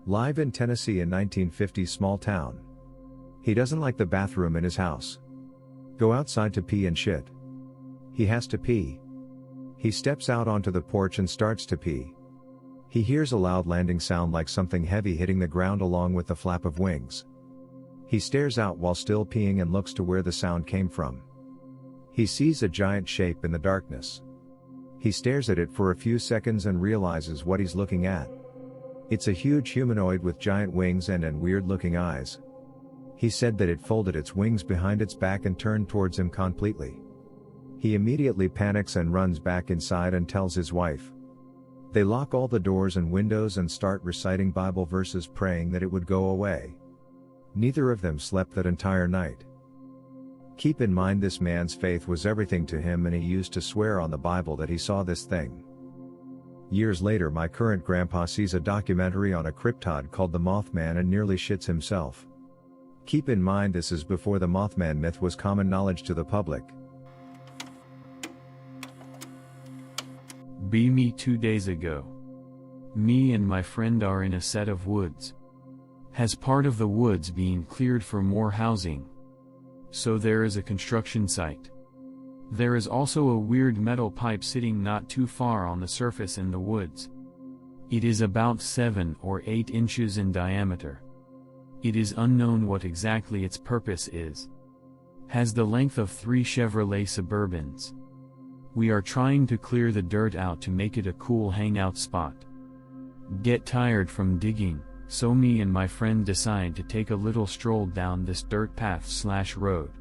Live in Tennessee in 1950s small town. He doesn't like the bathroom in his house. Go outside to pee and shit. He has to pee. He steps out onto the porch and starts to pee. He hears a loud landing sound like something heavy hitting the ground along with the flap of wings. He stares out while still peeing and looks to where the sound came from. He sees a giant shape in the darkness. He stares at it for a few seconds and realizes what he's looking at. It's a huge humanoid with giant wings and weird-looking eyes. He said that it folded its wings behind its back and turned towards him completely. He immediately panics and runs back inside and tells his wife. They lock all the doors and windows and start reciting Bible verses praying that it would go away. Neither of them slept that entire night. Keep in mind this man's faith was everything to him and he used to swear on the Bible that he saw this thing. Years later my current grandpa sees a documentary on a cryptid called the Mothman and nearly shits himself. Keep in mind this is before the Mothman myth was common knowledge to the public. Be me 2 days ago. Me and my friend are in a set of woods. Has part of the woods being cleared for more housing. So there is a construction site. There is also a weird metal pipe sitting not too far on the surface in the woods. It is about 7 or 8 inches in diameter. It is unknown what exactly its purpose is. Has the length of 3 Chevrolet Suburbans. We are trying to clear the dirt out to make it a cool hangout spot. Get tired from digging, so me and my friend decide to take a little stroll down this dirt path/road.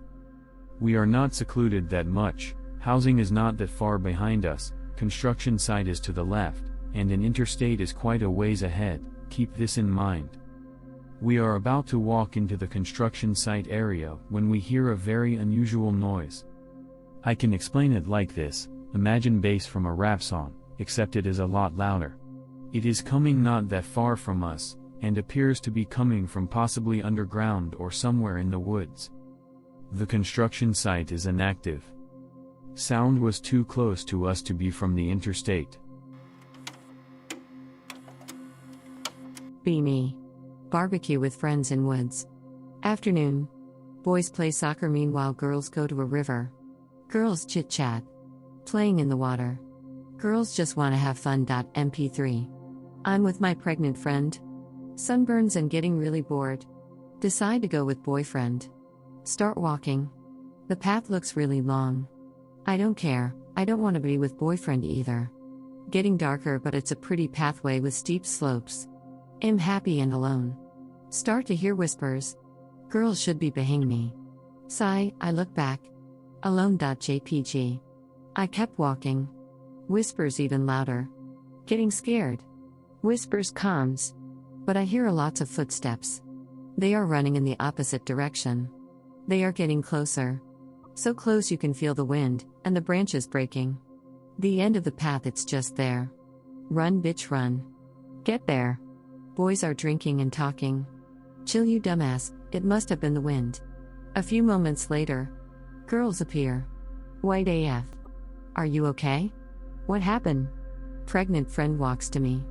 We are not secluded that much, housing is not that far behind us, construction site is to the left, and an interstate is quite a ways ahead, keep this in mind. We are about to walk into the construction site area when we hear a very unusual noise. I can explain it like this, imagine bass from a rap song, except it is a lot louder. It is coming not that far from us, and appears to be coming from possibly underground or somewhere in the woods. The construction site is inactive. Sound was too close to us to be from the interstate. Be me. Barbecue with friends in woods. Afternoon. Boys play soccer meanwhile girls go to a river. Girls chit-chat. Playing in the water. Girls just wanna have fun. MP3. I'm with my pregnant friend. Sunburns and getting really bored. Decide to go with boyfriend. Start walking. The path looks really long. I don't care, I don't want to be with boyfriend either. Getting darker but it's a pretty pathway with steep slopes. Am happy and alone. Start to hear whispers. Girls should be behind me. Sigh, I look back. Alone.jpg. I kept walking. Whispers even louder. Getting scared. Whispers calms. But I hear lots of footsteps. They are running in the opposite direction. They are getting closer. So close you can feel the wind, and the branches breaking. The end of the path, it's just there. Run bitch run. Get there. Boys are drinking and talking. Chill you dumbass, it must have been the wind. A few moments later. Girls appear. White AF. Are you okay? What happened? Pregnant friend walks to me.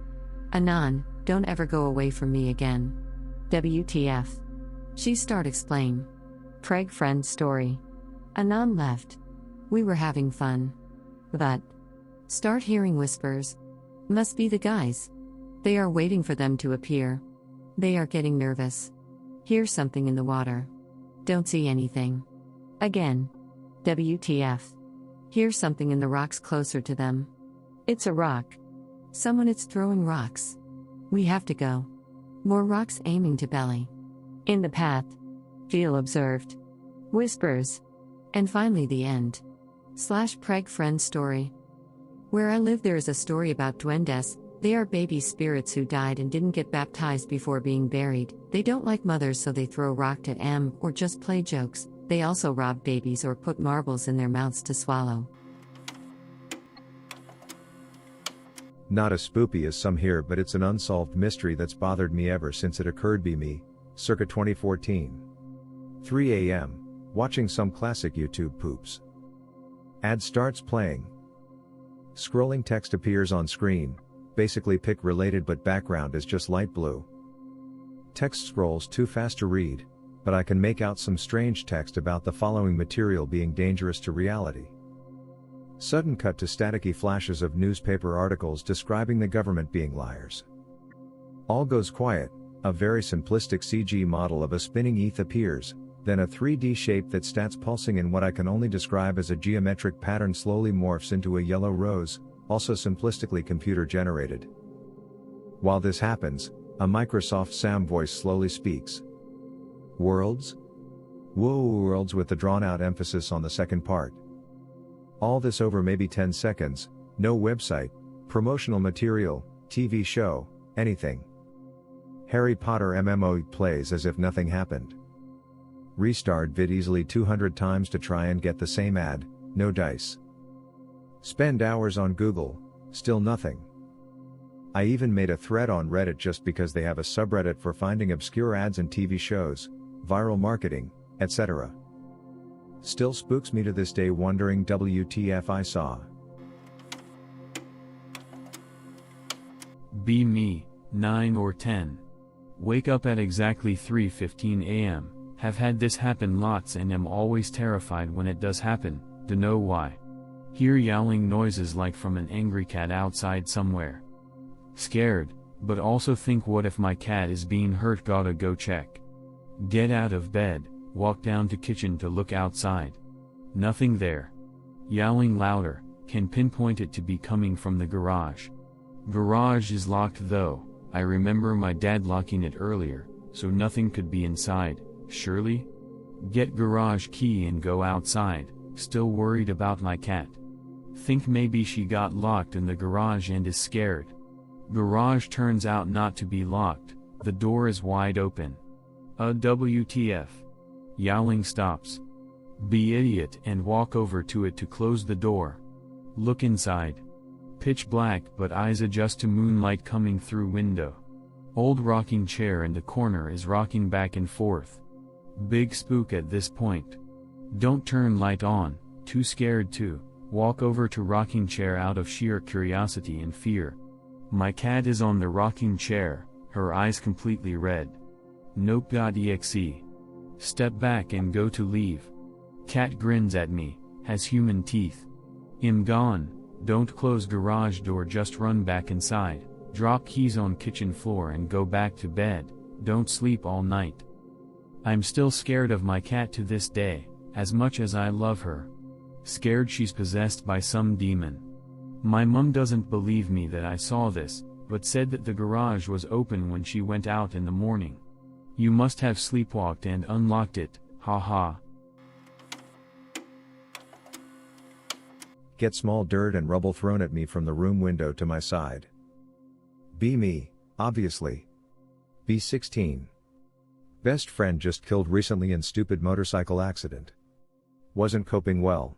Anon, don't ever go away from me again. WTF. She start explain. Preg friend story. Anon left. We were having fun. But start hearing whispers. Must be the guys. They are waiting for them to appear. They are getting nervous. Hear something in the water. Don't see anything. Again. WTF. Hear something in the rocks closer to them. It's a rock. Someone is throwing rocks. We have to go. More rocks aiming to belly. In the path. Feel observed. Whispers. And finally the end. /preg friend story. Where I live there is a story about duendes. They are baby spirits who died and didn't get baptized before being buried. They don't like mothers, so they throw rock to em or just play jokes. They also rob babies or put marbles in their mouths to swallow. Not as spoopy as some here, but it's an unsolved mystery that's bothered me ever since it occurred to me, circa 2014. 3 a.m. Watching some classic YouTube poops. Ad starts playing. Scrolling text appears on screen, basically pic related, but background is just light blue. Text scrolls too fast to read, but I can make out some strange text about the following material being dangerous to reality. Sudden cut to staticky flashes of newspaper articles describing the government being liars. All goes quiet, a very simplistic CG model of a spinning ETH appears, then a 3D shape that starts pulsing in what I can only describe as a geometric pattern slowly morphs into a yellow rose, also simplistically computer generated. While this happens, a Microsoft Sam voice slowly speaks. Worlds? Whoa, worlds, with the drawn out emphasis on the second part. All this over maybe 10 seconds, no website, promotional material, TV show, anything. Harry Potter MMO plays as if nothing happened. Restart vid easily 200 times to try and get the same ad, no dice. Spend hours on Google, still nothing. I even made a thread on Reddit just because they have a subreddit for finding obscure ads in TV shows, viral marketing, etc. Still spooks me to this day, wondering WTF I saw. Be me, 9 or 10. Wake up at exactly 3:15 a.m., have had this happen lots and am always terrified when it does happen, dunno why. Hear yowling noises like from an angry cat outside somewhere. Scared, but also think, what if my cat is being hurt, gotta go check. Get out of bed, walk down to kitchen to look outside. Nothing there. Yowling louder, can pinpoint it to be coming from the garage. Garage is locked though, I remember my dad locking it earlier, so nothing could be inside, surely? Get garage key and go outside, still worried about my cat. Think maybe she got locked in the garage and is scared. Garage turns out not to be locked, the door is wide open. WTF. Yowling stops. Be idiot and walk over to it to close the door. Look inside. Pitch black, but eyes adjust to moonlight coming through window. Old rocking chair in the corner is rocking back and forth. Big spook at this point. Don't turn light on, too scared to walk over to rocking chair out of sheer curiosity and fear. My cat is on the rocking chair, her eyes completely red. Nope.exe. Step back and go to leave. Cat grins at me, has human teeth. I'm gone, don't close garage door, just run back inside, drop keys on kitchen floor and go back to bed, don't sleep all night. I'm still scared of my cat to this day, as much as I love her. Scared she's possessed by some demon. My mum doesn't believe me that I saw this, but said that the garage was open when she went out in the morning. You must have sleepwalked and unlocked it, haha. Get small dirt and rubble thrown at me from the room window to my side. Be me, obviously. Be 16. Best friend just killed recently in stupid motorcycle accident. Wasn't coping well.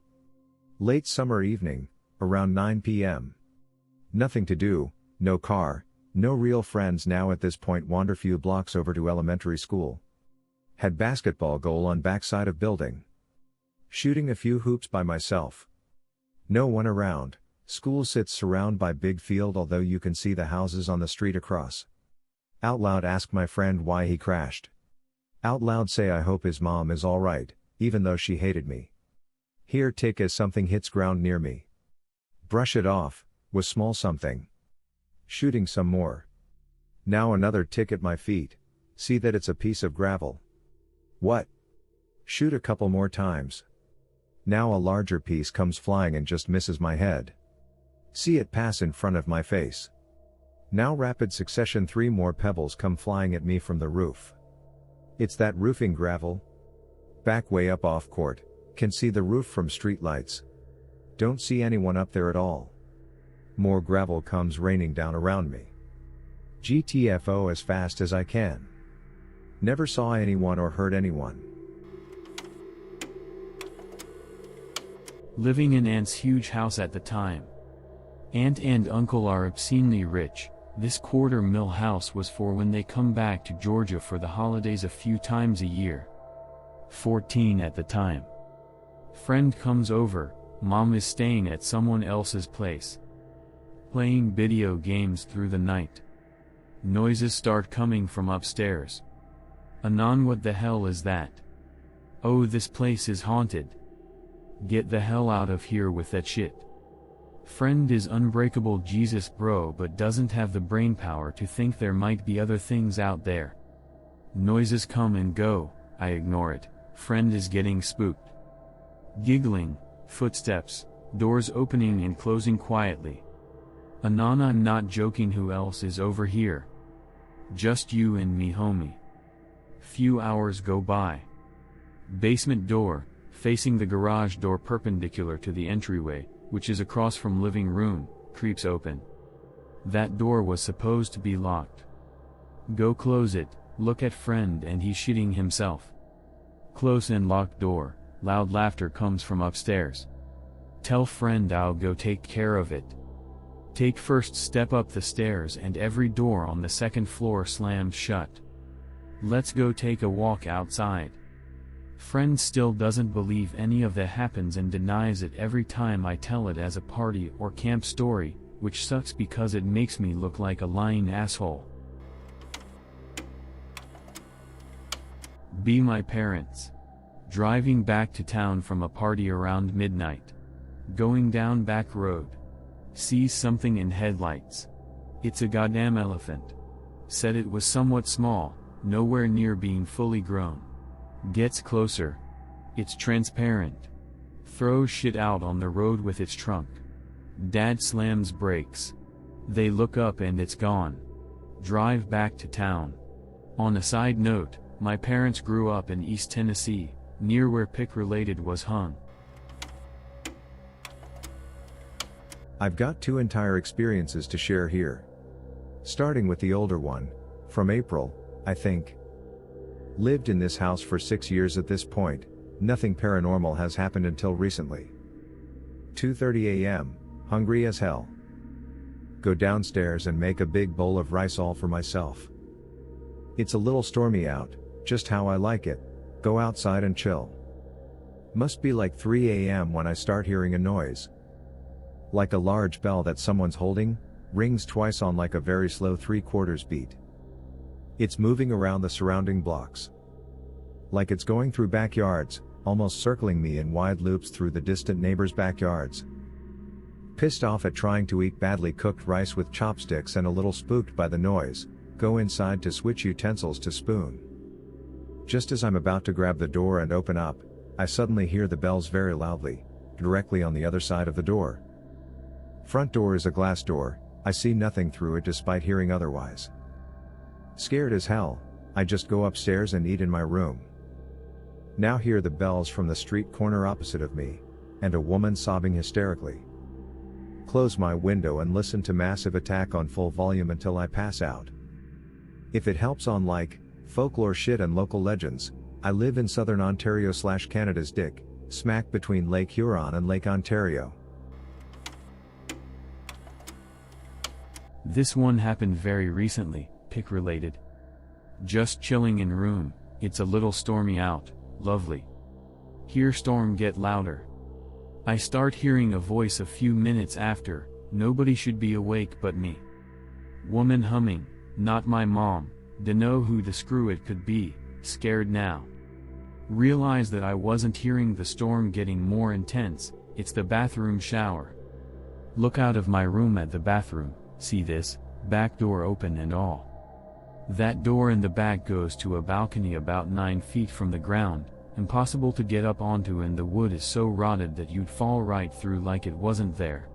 Late summer evening, around 9 p.m. Nothing to do, no car, no real friends, now at this point wander few blocks over to elementary school. Had basketball goal on backside of building. Shooting a few hoops by myself. No one around, school sits surrounded by big field, although you can see the houses on the street across. Out loud ask my friend why he crashed. Out loud say I hope his mom is alright, even though she hated me. Hear tick as something hits ground near me. Brush it off, was small something. Shooting some more. Now another tick at my feet, see that it's a piece of gravel. What? Shoot a couple more times. Now a larger piece comes flying and just misses my head. See it pass in front of my face. Now rapid succession 3 more pebbles come flying at me from the roof. It's that roofing gravel. Back way up off court, can see the roof from street lights. Don't see anyone up there at all. More gravel comes raining down around me. GTFO as fast as I can. Never saw anyone or heard anyone. Living in Aunt's huge house at the time. Aunt and uncle are obscenely rich. This quarter-mil house was for when they come back to Georgia for the holidays a few times a year. 14 at the time. Friend comes over, mom is staying at someone else's place. Playing video games through the night. Noises start coming from upstairs. Anon, what the hell is that? Oh, this place is haunted. Get the hell out of here with that shit. Friend is unbreakable Jesus bro but doesn't have the brainpower to think there might be other things out there. Noises come and go, I ignore it, friend is getting spooked. Giggling, footsteps, doors opening and closing quietly. Anon, I'm not joking, who else is over here? Just you and me homie. Few hours go by. Basement door, facing the garage door perpendicular to the entryway, which is across from living room, creeps open. That door was supposed to be locked. Go close it, look at friend and he's shitting himself. Close and locked door, loud laughter comes from upstairs. Tell friend I'll go take care of it. Take first step up the stairs and every door on the second floor slams shut. Let's go take a walk outside. Friend still doesn't believe any of that happens and denies it every time I tell it as a party or camp story, which sucks because it makes me look like a lying asshole. Be my parents. Driving back to town from a party around midnight. Going down back road. Sees something in headlights. It's a goddamn elephant. Said it was somewhat small, nowhere near being fully grown. Gets closer. It's transparent. Throws shit out on the road with its trunk. Dad slams brakes. They look up and it's gone. Drive back to town. On a side note, my parents grew up in East Tennessee, near where Pick-related was hung. I've got 2 entire experiences to share here. Starting with the older one, from April, I think. Lived in this house for 6 years at this point, nothing paranormal has happened until recently. 2:30 a.m., hungry as hell. Go downstairs and make a big bowl of rice all for myself. It's a little stormy out, just how I like it, go outside and chill. Must be like 3 a.m. when I start hearing a noise. Like a large bell that someone's holding, rings twice on like a very slow 3/4 beat. It's moving around the surrounding blocks. Like it's going through backyards, almost circling me in wide loops through the distant neighbors' backyards. Pissed off at trying to eat badly cooked rice with chopsticks and a little spooked by the noise, go inside to switch utensils to spoon. Just as I'm about to grab the door and open up, I suddenly hear the bells very loudly, directly on the other side of the door. Front door is a glass door, I see nothing through it despite hearing otherwise. Scared as hell, I just go upstairs and eat in my room. Now hear the bells from the street corner opposite of me, and a woman sobbing hysterically. Close my window and listen to massive attack on full volume until I pass out. If it helps on like, folklore shit and local legends, I live in southern Ontario/Canada's dick, smack between Lake Huron and Lake Ontario. This one happened very recently, Pick-related. Just chilling in room, it's a little stormy out, lovely. Hear storm get louder. I start hearing a voice a few minutes after, nobody should be awake but me. Woman humming, not my mom, dunno who the screw it could be, scared now. Realize that I wasn't hearing the storm getting more intense, it's the bathroom shower. Look out of my room at the bathroom, see this, back door open and all. That door in the back goes to a balcony about 9 feet from the ground, impossible to get up onto, and the wood is so rotted that you'd fall right through like it wasn't there.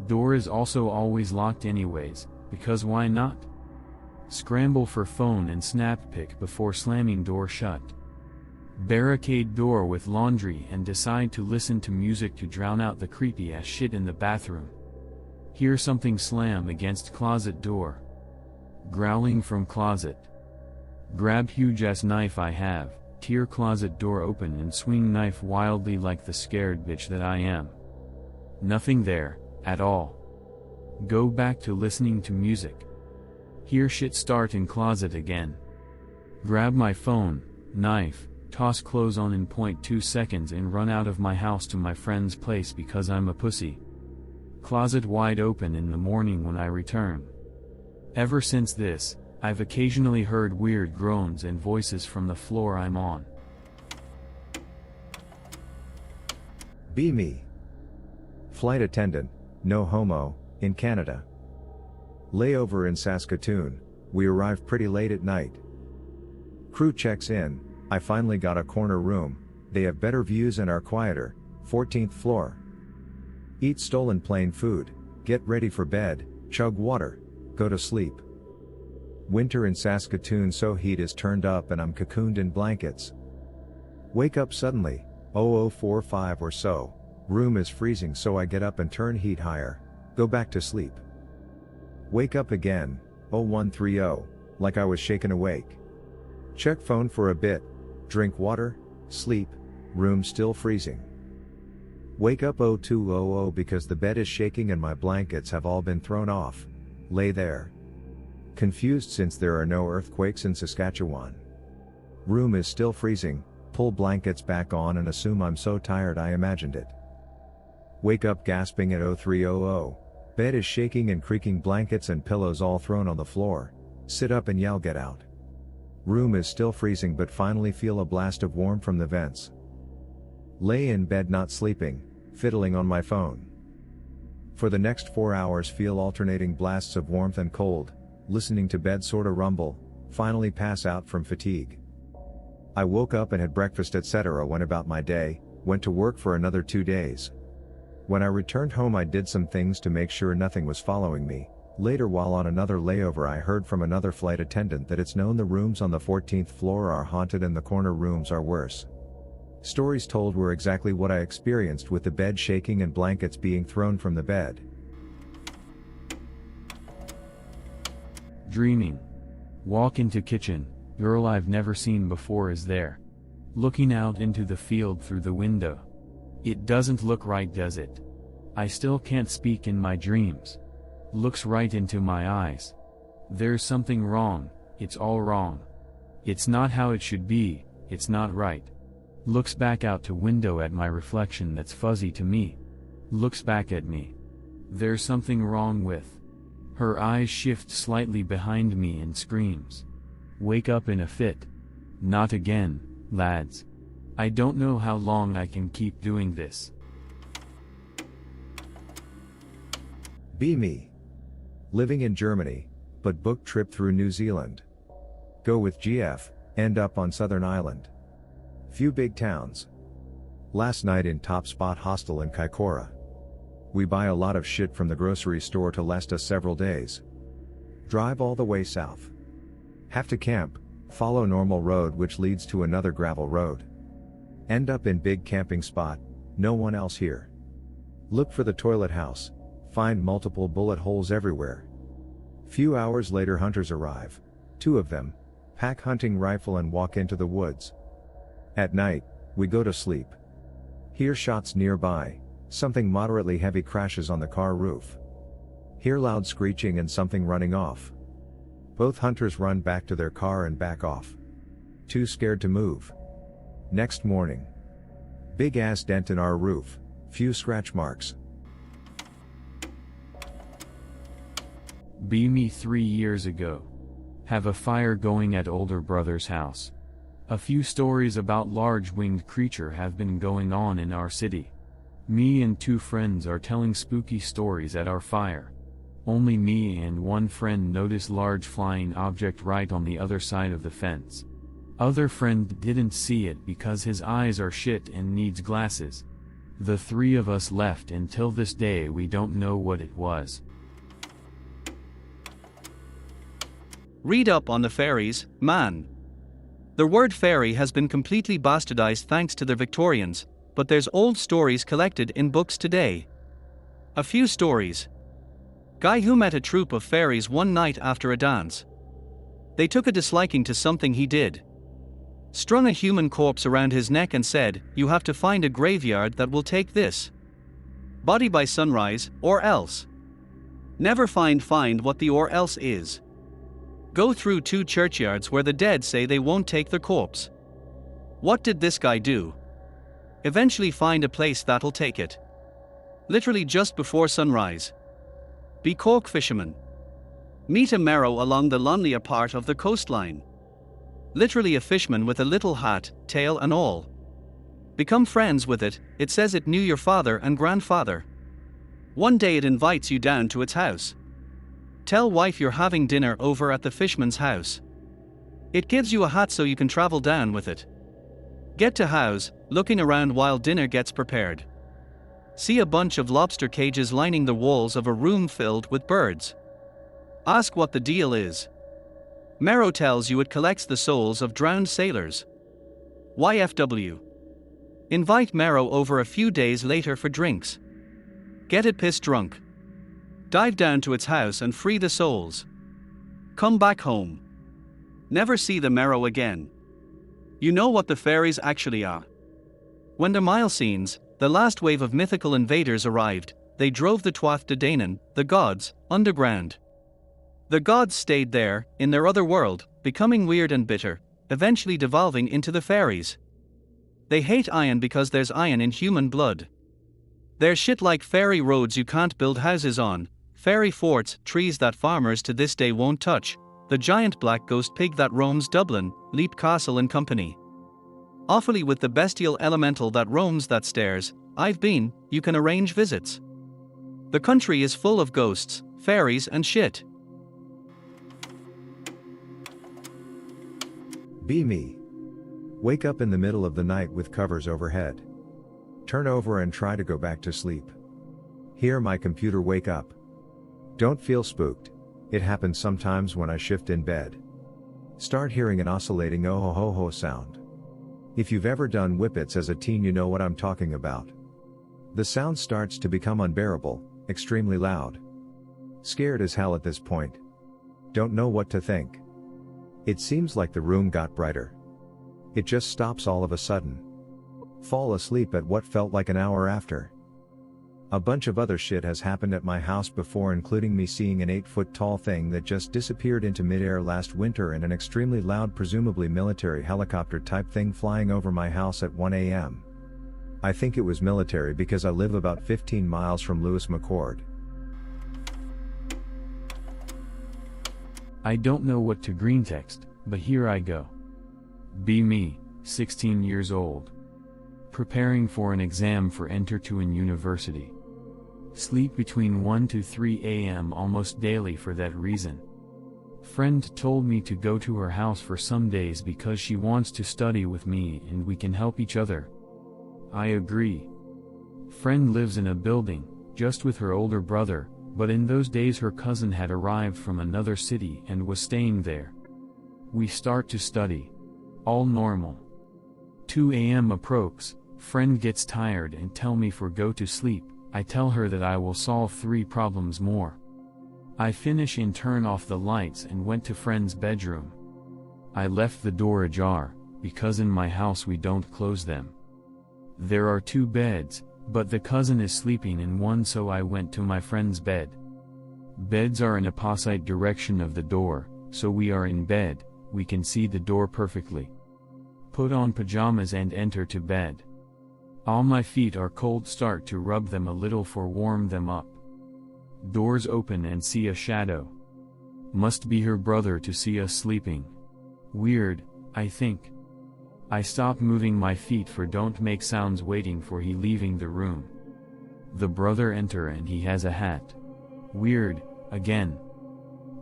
Door is also always locked anyways, because why not? Scramble for phone and snap pic before slamming door shut. Barricade door with laundry and decide to listen to music to drown out the creepy ass shit in the bathroom. Hear something slam against closet door. Growling from closet. Grab huge ass knife I have, tear closet door open and swing knife wildly like the scared bitch that I am. Nothing there, at all. Go back to listening to music. Hear shit start in closet again. Grab my phone, knife, toss clothes on in 0.2 seconds and run out of my house to my friend's place because I'm a pussy. Closet wide open in the morning when I return. Ever since this, I've occasionally heard weird groans and voices from the floor I'm on. Be me. Flight attendant, no homo, in Canada. Layover in Saskatoon, we arrived pretty late at night. Crew checks in, I finally got a corner room, they have better views and are quieter, 14th floor. Eat stolen plane food, get ready for bed, chug water, go to sleep. Winter in Saskatoon, so heat is turned up and I'm cocooned in blankets. Wake up suddenly, 00:45 or so, room is freezing so I get up and turn heat higher, go back to sleep. Wake up again, 01:30, like I was shaken awake. Check phone for a bit, drink water, sleep, room still freezing. Wake up 02:00 because the bed is shaking and my blankets have all been thrown off, lay there. Confused since there are no earthquakes in Saskatchewan. Room is still freezing, pull blankets back on and assume I'm so tired I imagined it. Wake up gasping at 03:00, bed is shaking and creaking, blankets and pillows all thrown on the floor, sit up and yell get out. Room is still freezing but finally feel a blast of warmth from the vents. Lay in bed not sleeping, fiddling on my phone. For the next 4 hours feel alternating blasts of warmth and cold, listening to bed sorta rumble, finally pass out from fatigue. I woke up and had breakfast etc. went about my day, went to work for another 2 days. When I returned home I did some things to make sure nothing was following me. Later while on another layover I heard from another flight attendant that it's known the rooms on the 14th floor are haunted and the corner rooms are worse. Stories told were exactly what I experienced with the bed shaking and blankets being thrown from the bed. Dreaming. Walk into kitchen, girl I've never seen before is there. Looking out into the field through the window. It doesn't look right, does it? I still can't speak in my dreams. Looks right into my eyes. There's something wrong, it's all wrong. It's not how it should be, it's not right. Looks back out to window at my reflection that's fuzzy to me. Looks back at me. There's something wrong with. Her eyes shift slightly behind me and screams. Wake up in a fit. Not again, lads. I don't know how long I can keep doing this. Be me. Living in Germany, but booked trip through New Zealand. Go with GF, end up on Southern Island. Few big towns. Last night in Top Spot Hostel in Kaikoura. We buy a lot of shit from the grocery store to last us several days. Drive all the way south. Have to camp, follow normal road which leads to another gravel road. End up in big camping spot, no one else here. Look for the toilet house, find multiple bullet holes everywhere. Few hours later hunters arrive, 2 of them, pack hunting rifle and walk into the woods. At night, we go to sleep. Hear shots nearby, something moderately heavy crashes on the car roof. Hear loud screeching and something running off. Both hunters run back to their car and back off. Too scared to move. Next morning. Big ass dent in our roof, few scratch marks. Be me 3 years ago. Have a fire going at older brother's house. A few stories about large winged creature have been going on in our city. Me and two friends are telling spooky stories at our fire. Only me and one friend notice large flying object right on the other side of the fence. Other friend didn't see it because his eyes are shit and needs glasses. The three of us left, and till this day we don't know what it was. Read up on the fairies, man. The word fairy has been completely bastardized thanks to the Victorians, but there's old stories collected in books today. A few stories. Guy who met a troupe of fairies one night after a dance. They took a disliking to something he did. Strung a human corpse around his neck and said, "You have to find a graveyard that will take this body by sunrise, or else." Never find what the or else is. Go through 2 churchyards where the dead say they won't take their corpse. What did this guy do? Eventually find a place that'll take it. Literally just before sunrise. Be cork fisherman. Meet a merrow along the lonelier part of the coastline. Literally a fishman with a little hat, tail and all. Become friends with it. It says it knew your father and grandfather. One day it invites you down to its house. Tell wife you're having dinner over at the fishman's house. It gives you a hat so you can travel down with it. Get to house, looking around while dinner gets prepared. See a bunch of lobster cages lining the walls of a room filled with birds. Ask what the deal is. Merrow tells you it collects the souls of drowned sailors. YFW. Invite Merrow over a few days later for drinks. Get it pissed drunk. Dive down to its house and free the souls. Come back home. Never see the Merrow again. You know what the fairies actually are. When the Milesenes, the last wave of mythical invaders, arrived, they drove the Tuath de Danann, the gods, underground. The gods stayed there, in their other world, becoming weird and bitter, eventually devolving into the fairies. They hate iron because there's iron in human blood. There's shit like fairy roads you can't build houses on, fairy forts, trees that farmers to this day won't touch, the giant black ghost pig that roams Dublin, Leap Castle and company. Awfully with the bestial elemental that roams that stairs, I've been, you can arrange visits. The country is full of ghosts, fairies and shit. Be me. Wake up in the middle of the night with covers overhead. Turn over and try to go back to sleep. Hear my computer wake up. Don't feel spooked. It happens sometimes when I shift in bed. Start hearing an oscillating oh ho ho ho sound. If you've ever done whippets as a teen, you know what I'm talking about. The sound starts to become unbearable, extremely loud. Scared as hell at this point. Don't know what to think. It seems like the room got brighter. It just stops all of a sudden. Fall asleep at what felt like an hour after. A bunch of other shit has happened at my house before, including me seeing an 8-foot-tall thing that just disappeared into midair last winter, and an extremely loud, presumably military helicopter type thing flying over my house at 1 a.m. I think it was military because I live about 15 miles from Lewis McChord. I don't know what to Greentext, but here I go. Be me, 16 years old. Preparing for an exam for Enter to an university. Sleep between 1 to 3 a.m. almost daily for that reason. Friend told me to go to her house for some days because she wants to study with me and we can help each other. I agree. Friend lives in a building, just with her older brother, but in those days her cousin had arrived from another city and was staying there. We start to study. All normal. 2 a.m. approaches, friend gets tired and tell me for go to sleep. I tell her that I will solve 3 problems more. I finish and turn off the lights and went to friend's bedroom. I left the door ajar, because in my house we don't close them. There are 2 beds, but the cousin is sleeping in one, so I went to my friend's bed. Beds are in opposite direction of the door, so we are in bed, we can see the door perfectly. Put on pajamas and enter to bed. All my feet are cold, start to rub them a little for warm them up. Doors open and see a shadow. Must be her brother to see us sleeping. Weird, I think. I stop moving my feet for don't make sounds, waiting for he leaving the room. The brother enter and he has a hat. Weird, again.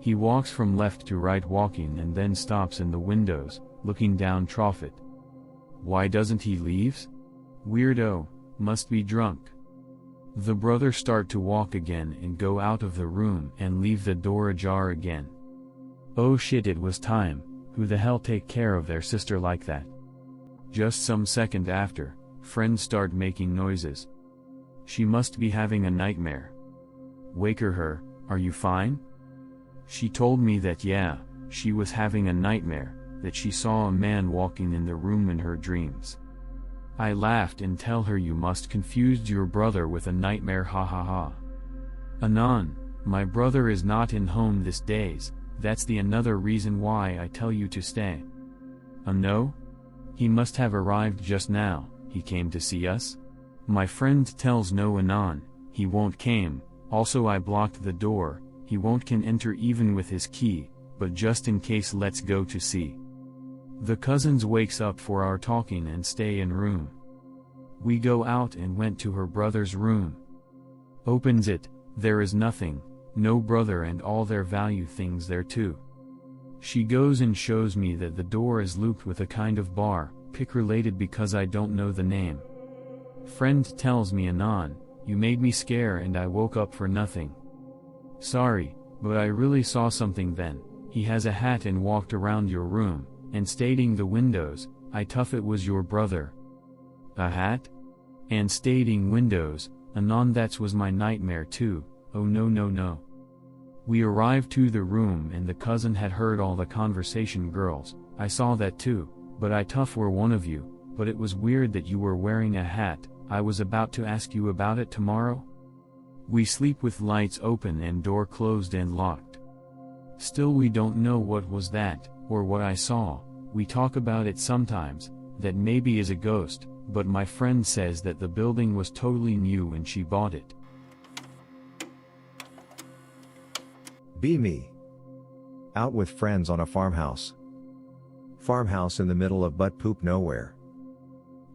He walks from left to right walking and then stops in the windows, looking down Troffet. Why doesn't he leaves? Weirdo, must be drunk. The brother start to walk again and go out of the room and leave the door ajar again. Oh shit, it was time. Who the hell take care of their sister like that? Just some second after, friends start making noises. She must be having a nightmare. Wake her, are you fine? She told me that yeah, she was having a nightmare, that she saw a man walking in the room in her dreams. I laughed and tell her you must confused your brother with a nightmare, ha ha ha. Anon, my brother is not in home these days, that's the another reason why I tell you to stay. No? He must have arrived just now, he came to see us? My friend tells no Anon, he won't came, also I blocked the door, he won't can enter even with his key, but just in case let's go to see. The cousins wakes up for our talking and stay in room. We go out and went to her brother's room. Opens it, there is nothing, no brother and all their value things there too. She goes and shows me that the door is looped with a kind of bar, pick related because I don't know the name. Friend tells me Anon, you made me scare and I woke up for nothing. Sorry, but I really saw something then, he has a hat and walked around your room, and stating the windows, I tough it was your brother. A hat? And stating windows, Anon that was my nightmare too, oh no no no. We arrived to the room and the cousin had heard all the conversation girls, I saw that too, but I tough were one of you, but it was weird that you were wearing a hat, I was about to ask you about it tomorrow? We sleep with lights open and door closed and locked. Still we don't know what was that, or what I saw, we talk about it sometimes, that maybe is a ghost, but my friend says that the building was totally new when she bought it. Be me. Out with friends on a farmhouse. Farmhouse in the middle of butt poop nowhere.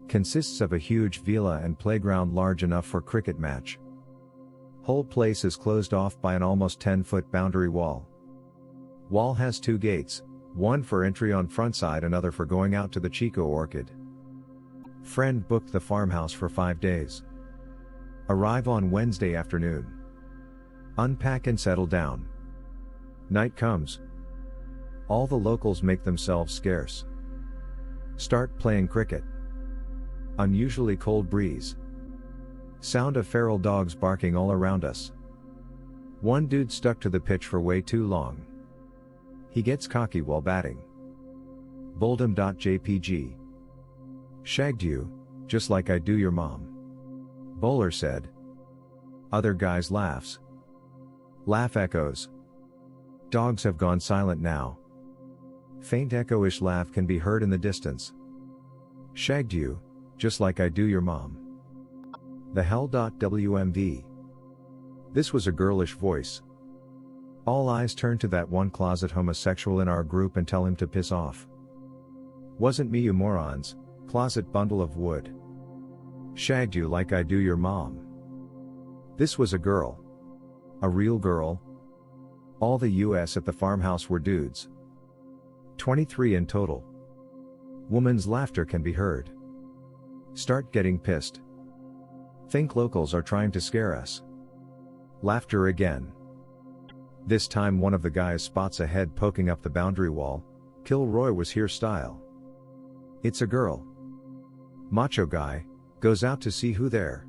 Consists of a huge villa and playground large enough for cricket match. Whole place is closed off by an almost 10-foot boundary wall. Wall has 2 gates, one for entry on front side, another for going out to the Chico Orchid. Friend booked the farmhouse for 5 days. Arrive on Wednesday afternoon. Unpack and settle down. Night comes. All the locals make themselves scarce. Start playing cricket. Unusually cold breeze. Sound of feral dogs barking all around us. One dude stuck to the pitch for way too long. He gets cocky while batting. Boldham.jpg. Shagged you, just like I do your mom. Bowler said. Other guys laughs. Laugh echoes. Dogs have gone silent now. Faint echo-ish laugh can be heard in the distance. Shagged you, just like I do your mom. The hell.wmv. This was a girlish voice. All eyes turned to that one closet homosexual in our group and tell him to piss off. Wasn't me, you morons, closet bundle of wood. Shagged you like I do your mom. This was a girl. A real girl. All the US at the farmhouse were dudes. 23 in total. Woman's laughter can be heard. Start getting pissed. Think locals are trying to scare us. Laughter again. This time one of the guys spots a head poking up the boundary wall. Kilroy was here style. It's a girl. Macho guy, goes out to see who there.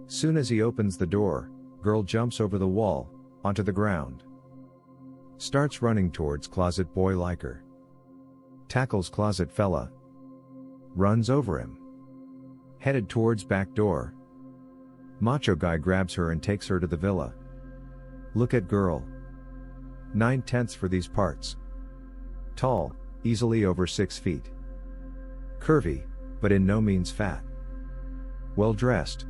Soon as he opens the door, girl jumps over the wall, onto the ground. Starts running towards closet boy like her. Tackles closet fella. Runs over him. Headed towards back door. Macho guy grabs her and takes her to the villa. Look at girl. 9/10 for these parts. Tall, easily over 6 feet. Curvy, but in no means fat. Well dressed.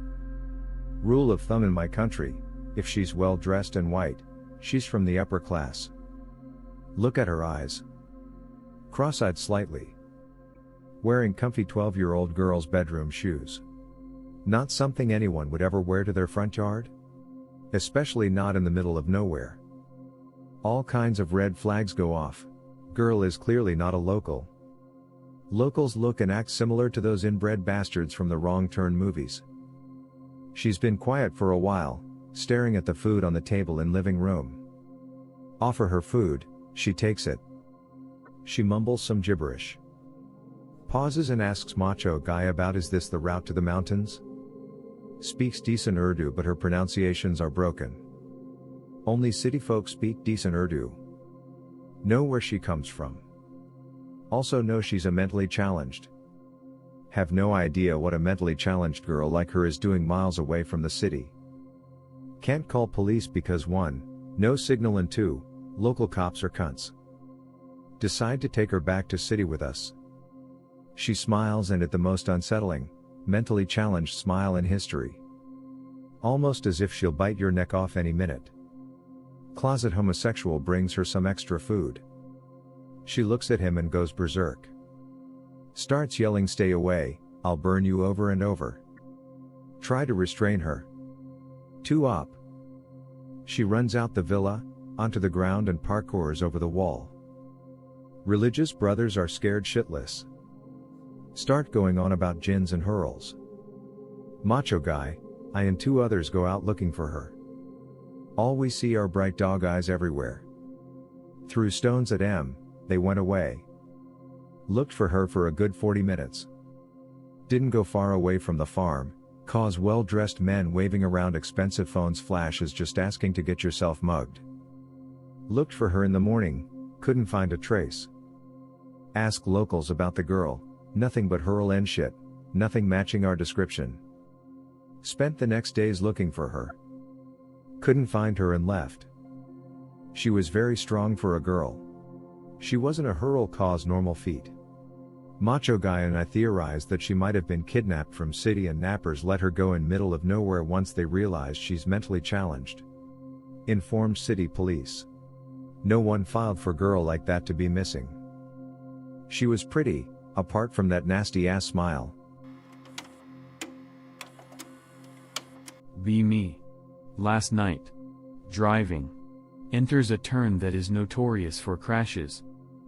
Rule of thumb in my country, if she's well dressed and white, she's from the upper class. Look at her eyes. Cross-eyed slightly. Wearing comfy 12-year-old girl's bedroom shoes. Not something anyone would ever wear to their front yard? Especially not in the middle of nowhere. All kinds of red flags go off. Girl is clearly not a local. Locals look and act similar to those inbred bastards from the Wrong Turn movies. She's been quiet for a while, staring at the food on the table in living room. Offer her food, she takes it. She mumbles some gibberish. Pauses and asks macho guy about is this the route to the mountains? Speaks decent Urdu but her pronunciations are broken. Only city folk speak decent Urdu. Know where she comes from. Also know she's a mentally challenged. Have no idea what a mentally challenged girl like her is doing miles away from the city. Can't call police because 1, no signal and 2, local cops are cunts. Decide to take her back to city with us. She smiles and at the most unsettling, mentally challenged smile in history. Almost as if she'll bite your neck off any minute. Closet homosexual brings her some extra food. She looks at him and goes berserk. Starts yelling stay away, I'll burn you over and over. Try to restrain her. 2 up. She runs out the villa, onto the ground and parkours over the wall. Religious brothers are scared shitless. Start going on about jinns and hurls. Macho guy, I and 2 others go out looking for her. All we see are bright dog eyes everywhere. Threw stones at M, they went away. Looked for her for a good 40 minutes. Didn't go far away from the farm, cause well-dressed men waving around expensive phones flashes just asking to get yourself mugged. Looked for her in the morning, couldn't find a trace. Ask locals about the girl, nothing but hurl and shit, nothing matching our description. Spent the next days looking for her. Couldn't find her and left. She was very strong for a girl. She wasn't a hurl cause normal feat. Macho guy and I theorized that she might have been kidnapped from city and nappers let her go in middle of nowhere once they realized she's mentally challenged. Informed city police. No one filed for girl like that to be missing. She was pretty, apart from that nasty ass smile. Be me. Last night. Driving. Enters a turn that is notorious for crashes.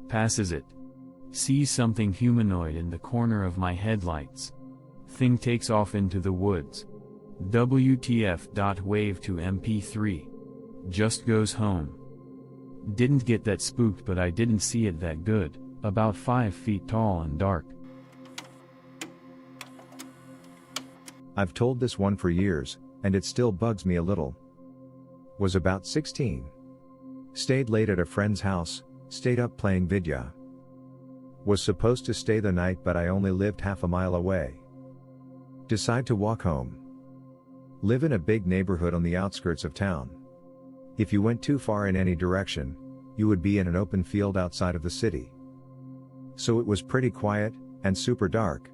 Passes it. Sees something humanoid in the corner of my headlights. Thing takes off into the woods. WTF. Wave to MP3. Just goes home. Didn't get that spooked but I didn't see it that good, about 5 feet tall and dark. I've told this one for years, and it still bugs me a little. Was about 16. Stayed late at a friend's house, stayed up playing vidya. Was supposed to stay the night but I only lived half a mile away. Decide to walk home. Live in a big neighborhood on the outskirts of town. If you went too far in any direction, you would be in an open field outside of the city. So it was pretty quiet, and super dark.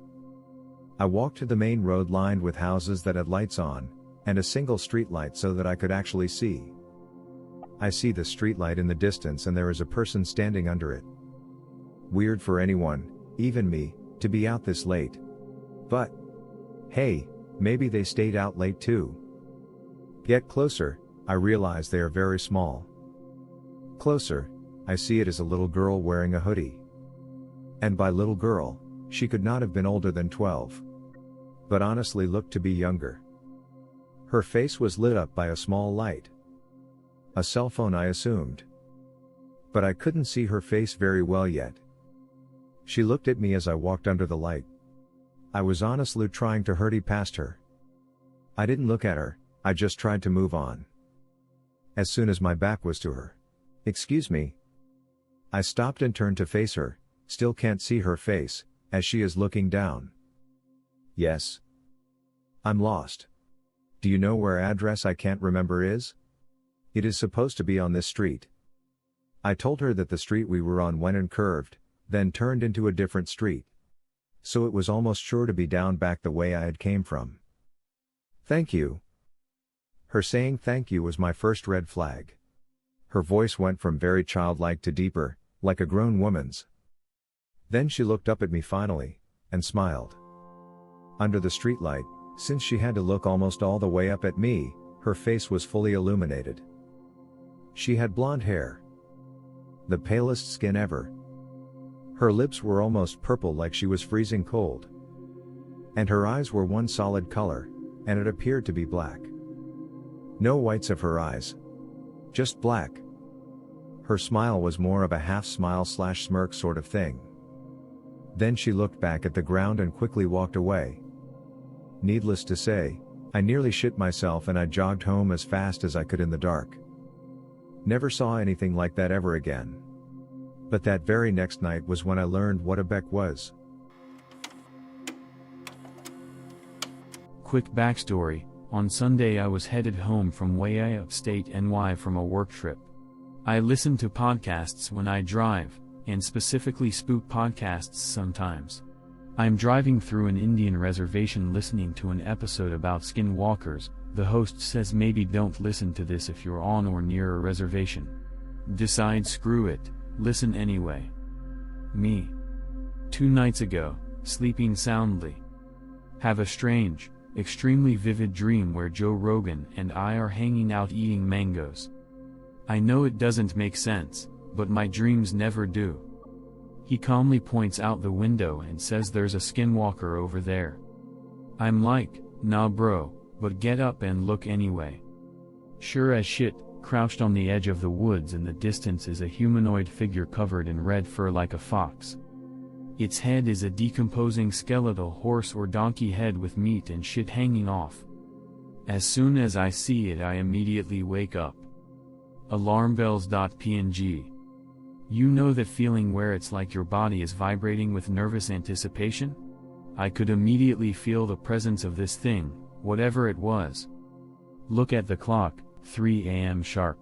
I walked to the main road lined with houses that had lights on, and a single street light so that I could actually see. I see the street light in the distance and there is a person standing under it. Weird for anyone, even me, to be out this late. But, hey, maybe they stayed out late too. Get closer, I realize they are very small. Closer, I see it as a little girl wearing a hoodie. And by little girl, she could not have been older than 12. But honestly looked to be younger. Her face was lit up by a small light. A cell phone I assumed. But I couldn't see her face very well yet. She looked at me as I walked under the light. I was honestly trying to hurry past her. I didn't look at her, I just tried to move on. As soon as my back was to her. Excuse me. I stopped and turned to face her, still can't see her face, as she is looking down. Yes. I'm lost. Do you know where address I can't remember is? It is supposed to be on this street. I told her that the street we were on went and curved, then turned into a different street. So it was almost sure to be down back the way I had came from. Thank you. Her saying thank you was my first red flag. Her voice went from very childlike to deeper, like a grown woman's. Then she looked up at me finally, and smiled. Under the streetlight, Since she had to look almost all the way up at me, her face was fully illuminated. She had blonde hair. The palest skin ever. Her lips were almost purple like she was freezing cold. And her eyes were one solid color, and it appeared to be black. No whites of her eyes. Just black. Her smile was more of a half smile / smirk sort of thing. Then she looked back at the ground and quickly walked away. Needless to say, I nearly shit myself and I jogged home as fast as I could in the dark. Never saw anything like that ever again. But that very next night was when I learned what a beck was. Quick backstory, on Sunday I was headed home from way upstate NY from a work trip. I listen to podcasts when I drive, and specifically spook podcasts sometimes. I'm driving through an Indian reservation listening to an episode about skinwalkers. The host says maybe don't listen to this if you're on or near a reservation. Decide screw it, listen anyway. Me. 2 nights ago, sleeping soundly. Have a strange, extremely vivid dream where Joe Rogan and I are hanging out eating mangoes. I know it doesn't make sense, but my dreams never do. He calmly points out the window and says there's a skinwalker over there. I'm like, nah bro, but get up and look anyway. Sure as shit, crouched on the edge of the woods in the distance is a humanoid figure covered in red fur like a fox. Its head is a decomposing skeletal horse or donkey head with meat and shit hanging off. As soon as I see it I immediately wake up. Alarmbells.png. You know that feeling where it's like your body is vibrating with nervous anticipation? I could immediately feel the presence of this thing, whatever it was. Look at the clock, 3 a.m. sharp.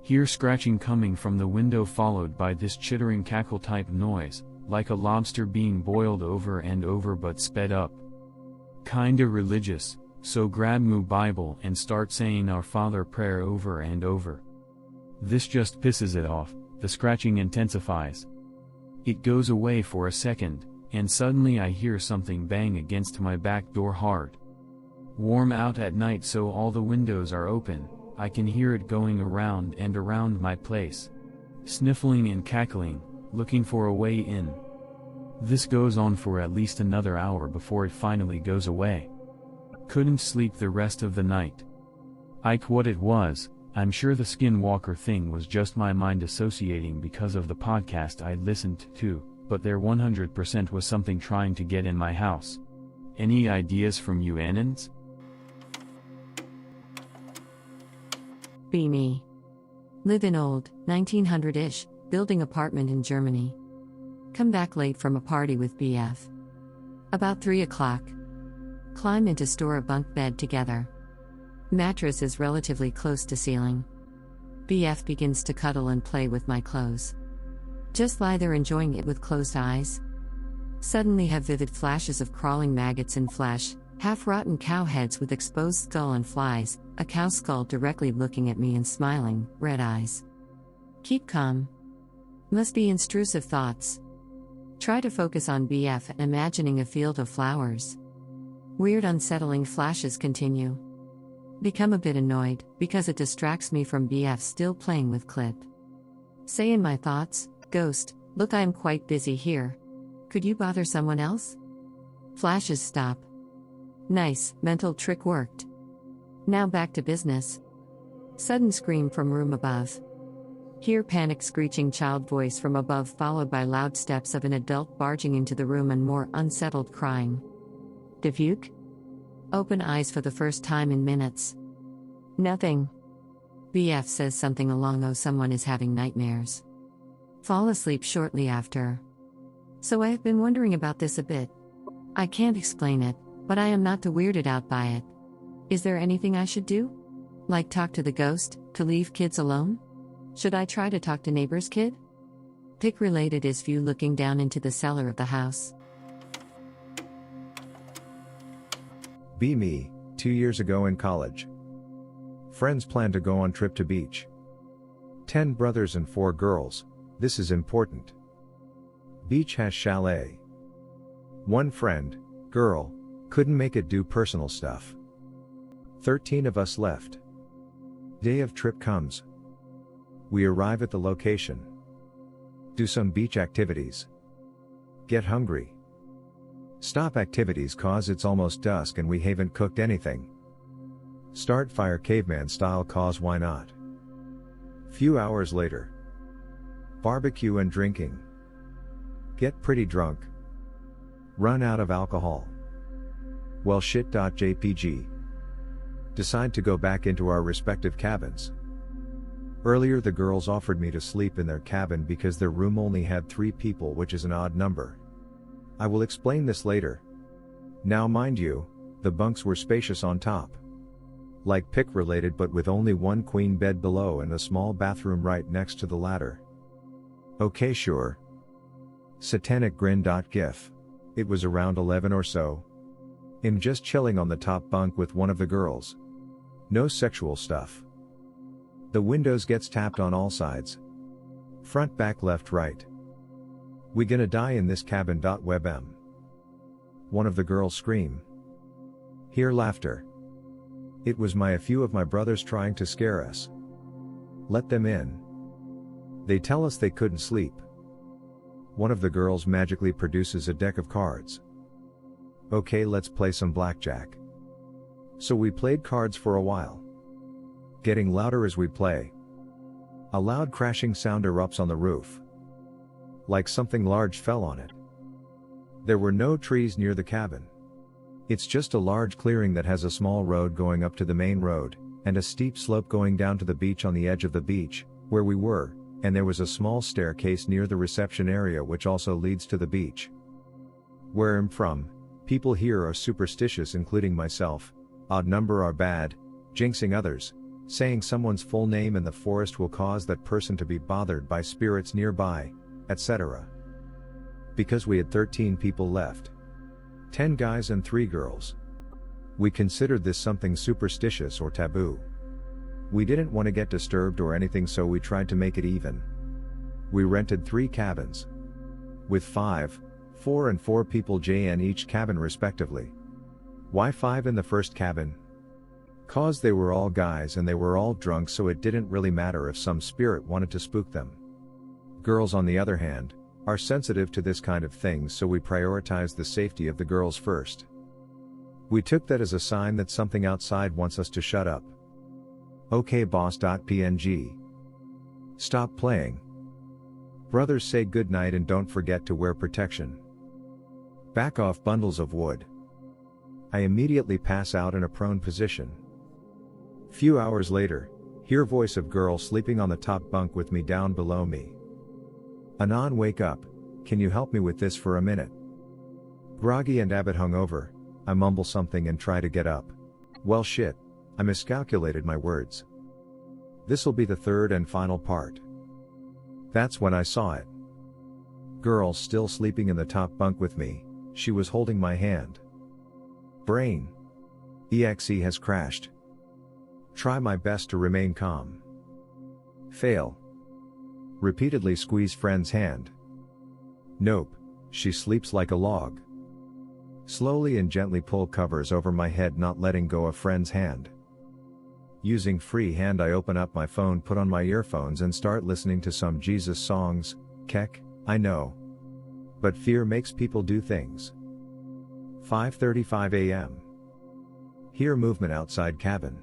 Hear scratching coming from the window followed by this chittering cackle type noise, like a lobster being boiled over and over but sped up. Kinda religious, so grab my Bible and start saying Our Father prayer over and over. This just pisses it off. The scratching intensifies. It goes away for a second, and suddenly I hear something bang against my back door hard. Warm out at night so all the windows are open, I can hear it going around and around my place. Sniffling and cackling, looking for a way in. This goes on for at least another hour before it finally goes away. Couldn't sleep the rest of the night. Ike, what it was, I'm sure the skinwalker thing was just my mind associating because of the podcast I listened to, but there 100% was something trying to get in my house. Any ideas from you Anons? Be me. Live in old, 1900-ish, building apartment in Germany. Come back late from a party with BF. About 3 o'clock. Climb into store a bunk bed together. Mattress is relatively close to ceiling. BF begins to cuddle and play with my clothes. Just lie there enjoying it with closed eyes. Suddenly have vivid flashes of crawling maggots and flesh, half-rotten cow heads with exposed skull and flies, a cow skull directly looking at me and smiling, red eyes. Keep calm. Must be intrusive thoughts. Try to focus on BF and imagining a field of flowers. Weird unsettling flashes continue. Become a bit annoyed, because it distracts me from BF still playing with clip. Say in my thoughts, ghost, look I'm quite busy here. Could you bother someone else? Flashes stop. Nice, mental trick worked. Now back to business. Sudden scream from room above. Hear panic screeching child voice from above followed by loud steps of an adult barging into the room and more unsettled crying. Defuke? Open eyes for the first time in minutes. Nothing. BF says something along "Oh, someone is having nightmares." Fall asleep shortly after. So I have been wondering about this a bit. I can't explain it, but I am not too weirded out by it. Is there anything I should do? Like talk to the ghost, to leave kids alone? Should I try to talk to neighbor's kid? Pick related is view looking down into the cellar of the house. Be me, 2 years ago in college. Friends plan to go on trip to beach. 10 brothers and 4 girls, this is important. Beach has chalet. One friend, girl, Couldn't make it do personal stuff. 13 of us left. Day of trip comes. We arrive at the location. Do some beach activities. Get hungry. Stop activities cause it's almost dusk and we haven't cooked anything. Start fire caveman style cause why not. Few hours later. Barbecue and drinking. Get pretty drunk. Run out of alcohol. Well shit.jpg. Decide to go back into our respective cabins. Earlier the girls offered me to sleep in their cabin because their room only had 3 people, which is an odd number. I will explain this later. Now mind you, the bunks were spacious on top. Like pic related but with only one queen bed below and a small bathroom right next to the ladder. Okay sure. Satanic grin.gif. It was around 11 or so. I'm just chilling on the top bunk with one of the girls. No sexual stuff. The windows gets tapped on all sides. Front, back, left, right. We gonna die in this cabin. WebM. One of the girls scream. Hear laughter. It was a few of my brothers trying to scare us. Let them in. They tell us they couldn't sleep. One of the girls magically produces a deck of cards. Okay, let's play some blackjack. So we played cards for a while. Getting louder as we play. A loud crashing sound erupts on the roof. Like something large fell on it. There were no trees near the cabin. It's just a large clearing that has a small road going up to the main road, and a steep slope going down to the beach on the edge of the beach, where we were, and there was a small staircase near the reception area which also leads to the beach. Where I'm from, people here are superstitious, including myself. Odd number are bad, jinxing others, saying someone's full name in the forest will cause that person to be bothered by spirits nearby, etc. Because we had 13 people left. 10 guys and 3 girls. We considered this something superstitious or taboo. We didn't want to get disturbed or anything, so we tried to make it even. We rented 3 cabins. With 5, 4 and 4 people in each cabin respectively. Why 5 in the first cabin? Cause they were all guys and they were all drunk, so it didn't really matter if some spirit wanted to spook them. Girls on the other hand, are sensitive to this kind of things, so we prioritized the safety of the girls first. We took that as a sign that something outside wants us to shut up. Okay boss.png. Stop playing. Brothers say good night and don't forget to wear protection. Back off bundles of wood. I immediately pass out in a prone position. Few hours later, hear voice of girl sleeping on the top bunk with me down below me. Anon, wake up, can you help me with this for a minute? Groggy and a bit hungover, I mumble something and try to get up. Well shit, I miscalculated my words. This'll be the third and final part. That's when I saw it. Girl still sleeping in the top bunk with me, she was holding my hand. Brain. EXE has crashed. Try my best to remain calm. Fail. Repeatedly squeeze friend's hand. Nope, she sleeps like a log. Slowly and gently pull covers over my head, not letting go of friend's hand. Using free hand I open up my phone, put on my earphones and start listening to some Jesus songs. Keck, I know. But fear makes people do things. 5:35 a.m. Hear movement outside cabin.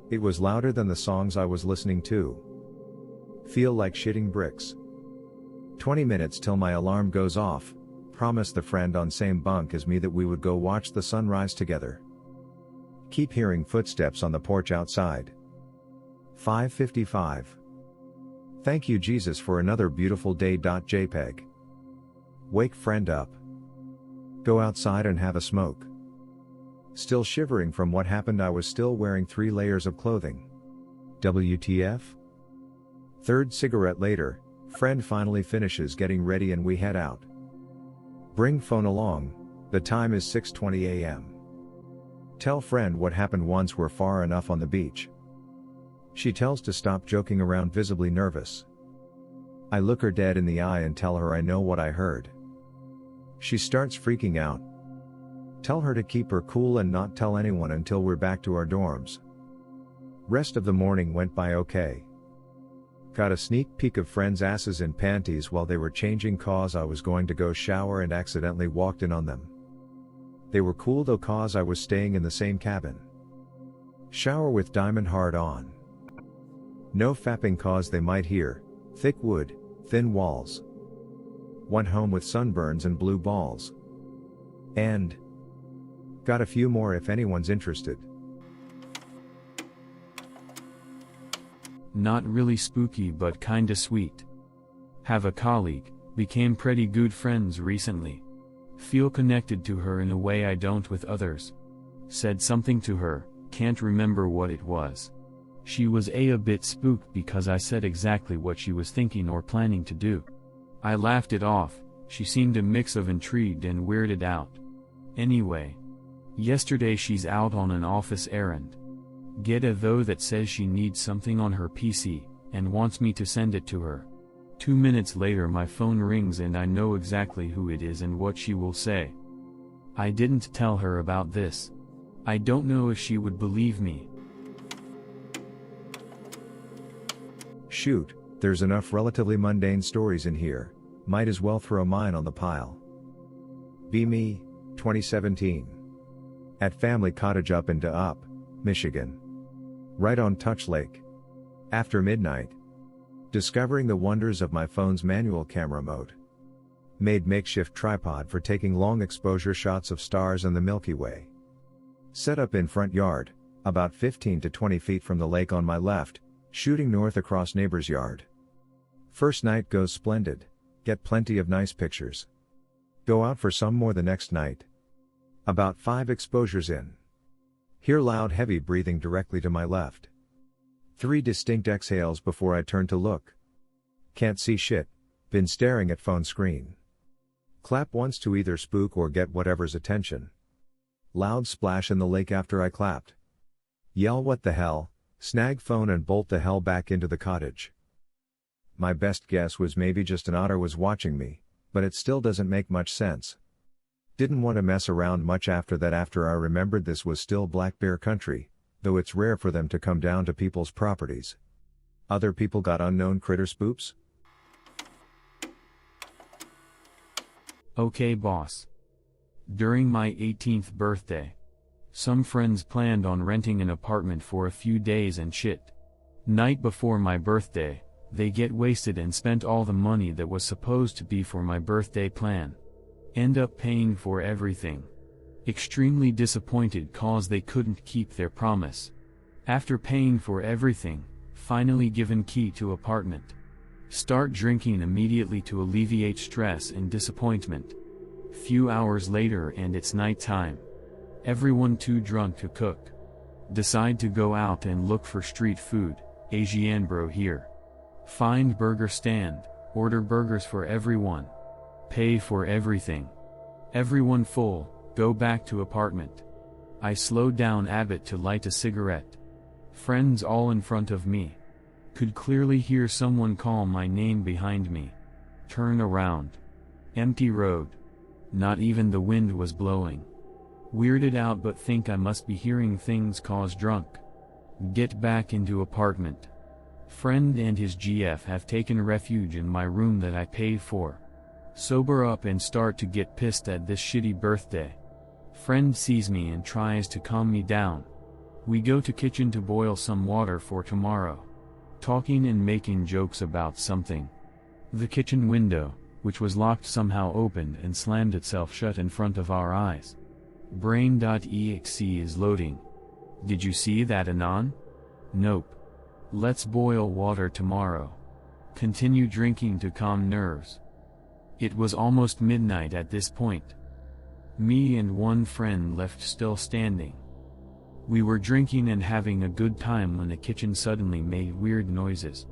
It was louder than the songs I was listening to. Feel like shitting bricks. 20 minutes till my alarm goes off. Promised the friend on same bunk as me that we would go watch the sunrise together. Keep hearing footsteps on the porch outside. 5:55. Thank you Jesus for another beautiful day. JPEG. Wake friend up. Go outside and have a smoke. Still shivering from what happened, I was still wearing 3 layers of clothing. WTF? Third cigarette later, friend finally finishes getting ready and we head out. Bring phone along, the time is 6:20 a.m. Tell friend what happened once we're far enough on the beach. She tells to stop joking around, visibly nervous. I look her dead in the eye and tell her I know what I heard. She starts freaking out. Tell her to keep her cool and not tell anyone until we're back to our dorms. Rest of the morning went by okay. Got a sneak peek of friends' asses in panties while they were changing cause I was going to go shower and accidentally walked in on them. They were cool though cause I was staying in the same cabin. Shower with diamond hard on. No fapping cause they might hear, thick wood, thin walls. Went home with sunburns and blue balls. And got a few more if anyone's interested. Not really spooky but kinda sweet. Have a colleague, became pretty good friends recently. Feel connected to her in a way I don't with others. Said something to her, can't remember what it was. She was a bit spooked because I said exactly what she was thinking or planning to do. I laughed it off, she seemed a mix of intrigued and weirded out. Anyway. Yesterday she's out on an office errand. Get a though that says she needs something on her PC, and wants me to send it to her. 2 minutes later my phone rings and I know exactly who it is and what she will say. I didn't tell her about this. I don't know if she would believe me. Shoot, there's enough relatively mundane stories in here, might as well throw mine on the pile. Be Me, 2017. At family cottage up in Up, Michigan. Right on Touch Lake. After midnight. Discovering the wonders of my phone's manual camera mode. Made makeshift tripod for taking long exposure shots of stars and the Milky Way. Set up in front yard, about 15 to 20 feet from the lake on my left, shooting north across neighbor's yard. First night goes splendid, get plenty of nice pictures. Go out for some more the next night. About 5 exposures in. Hear loud heavy breathing directly to my left. 3 distinct exhales before I turn to look. Can't see shit, been staring at phone screen. Clap once to either spook or get whatever's attention. Loud splash in the lake after I clapped. Yell what the hell, snag phone and bolt the hell back into the cottage. My best guess was maybe just an otter was watching me, but it still doesn't make much sense. Didn't want to mess around much after that after I remembered this was still black bear country, though it's rare for them to come down to people's properties. Other people got unknown critter spoops? Okay boss. During my 18th birthday. Some friends planned on renting an apartment for a few days and shit. Night before my birthday, they get wasted and spent all the money that was supposed to be for my birthday plan. End up paying for everything. Extremely disappointed cause they couldn't keep their promise. After paying for everything, finally given key to apartment. Start drinking immediately to alleviate stress and disappointment. Few hours later and it's night time. Everyone too drunk to cook. Decide to go out and look for street food, Asian bro here. Find burger stand, order burgers for everyone. Pay for everything. Everyone full, go back to apartment. I slowed down a bit to light a cigarette. Friends all in front of me. Could clearly hear someone call my name behind me. Turn around. Empty road. Not even the wind was blowing. Weirded out but think I must be hearing things cause drunk. Get back into apartment. Friend and his GF have taken refuge in my room that I paid for. Sober up and start to get pissed at this shitty birthday. Friend sees me and tries to calm me down. We go to kitchen to boil some water for tomorrow. Talking and making jokes about something. The kitchen window, which was locked somehow opened and slammed itself shut in front of our eyes. Brain.exe is loading. Did you see that Anon? Nope. Let's boil water tomorrow. Continue drinking to calm nerves. It was almost midnight at this point. Me and one friend left still standing. We were drinking and having a good time when the kitchen suddenly made weird noises.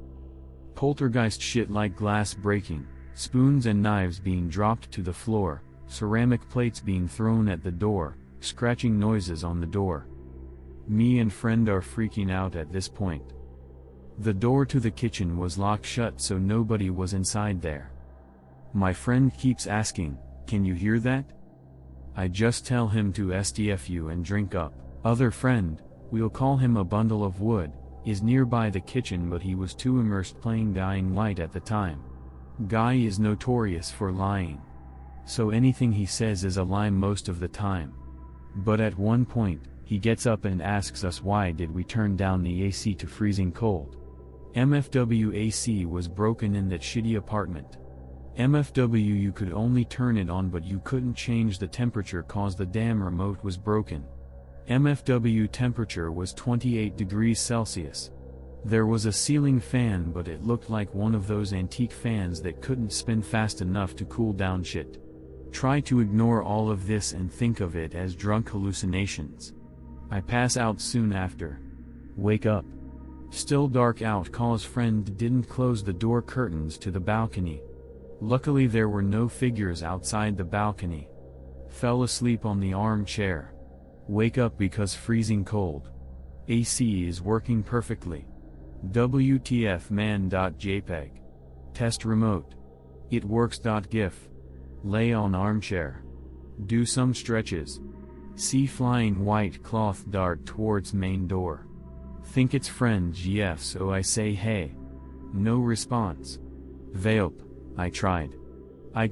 Poltergeist shit like glass breaking, spoons and knives being dropped to the floor, ceramic plates being thrown at the door, scratching noises on the door. Me and friend are freaking out at this point. The door to the kitchen was locked shut so nobody was inside there. My friend keeps asking, "Can you hear that?" I just tell him to SDFU and drink up. Other friend, we'll call him a bundle of wood, is nearby the kitchen, but he was too immersed playing Dying Light at the time. Guy is notorious for lying. So anything he says is a lie most of the time. But at one point, he gets up and asks us why did we turn down the AC to freezing cold. MFW AC was broken in that shitty apartment. MFW you could only turn it on but you couldn't change the temperature cause the damn remote was broken. MFW temperature was 28 degrees Celsius. There was a ceiling fan but it looked like one of those antique fans that couldn't spin fast enough to cool down shit. Try to ignore all of this and think of it as drunk hallucinations. I pass out soon after. Wake up. Still dark out cause friend didn't close the door curtains to the balcony. Luckily there were no figures outside the balcony. Fell asleep on the armchair. Wake up because freezing cold. AC is working perfectly. WTF man.jpg. Test remote. It works.gif. Lay on armchair. Do some stretches. See flying white cloth dart towards main door. Think it's friend GF so I say hey. No response. Vape, I tried.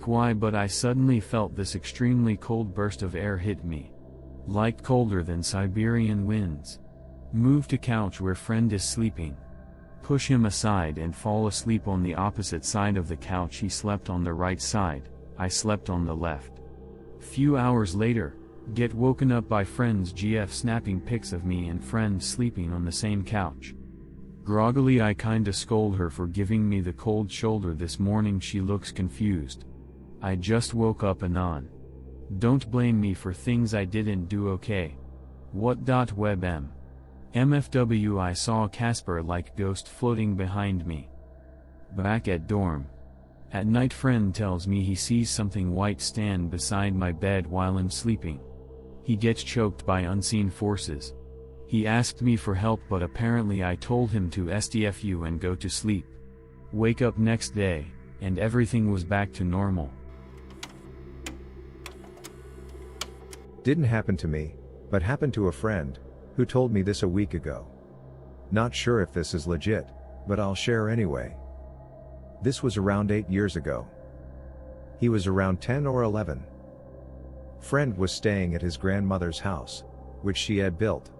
Why but I suddenly felt this extremely cold burst of air hit me. Like colder than Siberian winds. Move to couch where friend is sleeping. Push him aside and fall asleep on the opposite side of the couch. He slept on the right side, I slept on the left. Few hours later, get woken up by friend's GF snapping pics of me and friend sleeping on the same couch. Groggily I kinda scold her for giving me the cold shoulder this morning. She looks confused. I just woke up Anon. Don't blame me for things I didn't do okay. What.webm. MFW I saw Casper like ghost floating behind me. Back at dorm. At night friend tells me he sees something white stand beside my bed while I'm sleeping. He gets choked by unseen forces. He asked me for help but apparently I told him to SDFU and go to sleep. Wake up next day, and everything was back to normal. Didn't happen to me, but happened to a friend, who told me this a week ago. Not sure if this is legit, but I'll share anyway. This was around 8 years ago. He was around 10 or 11. Friend was staying at his grandmother's house, which she had built.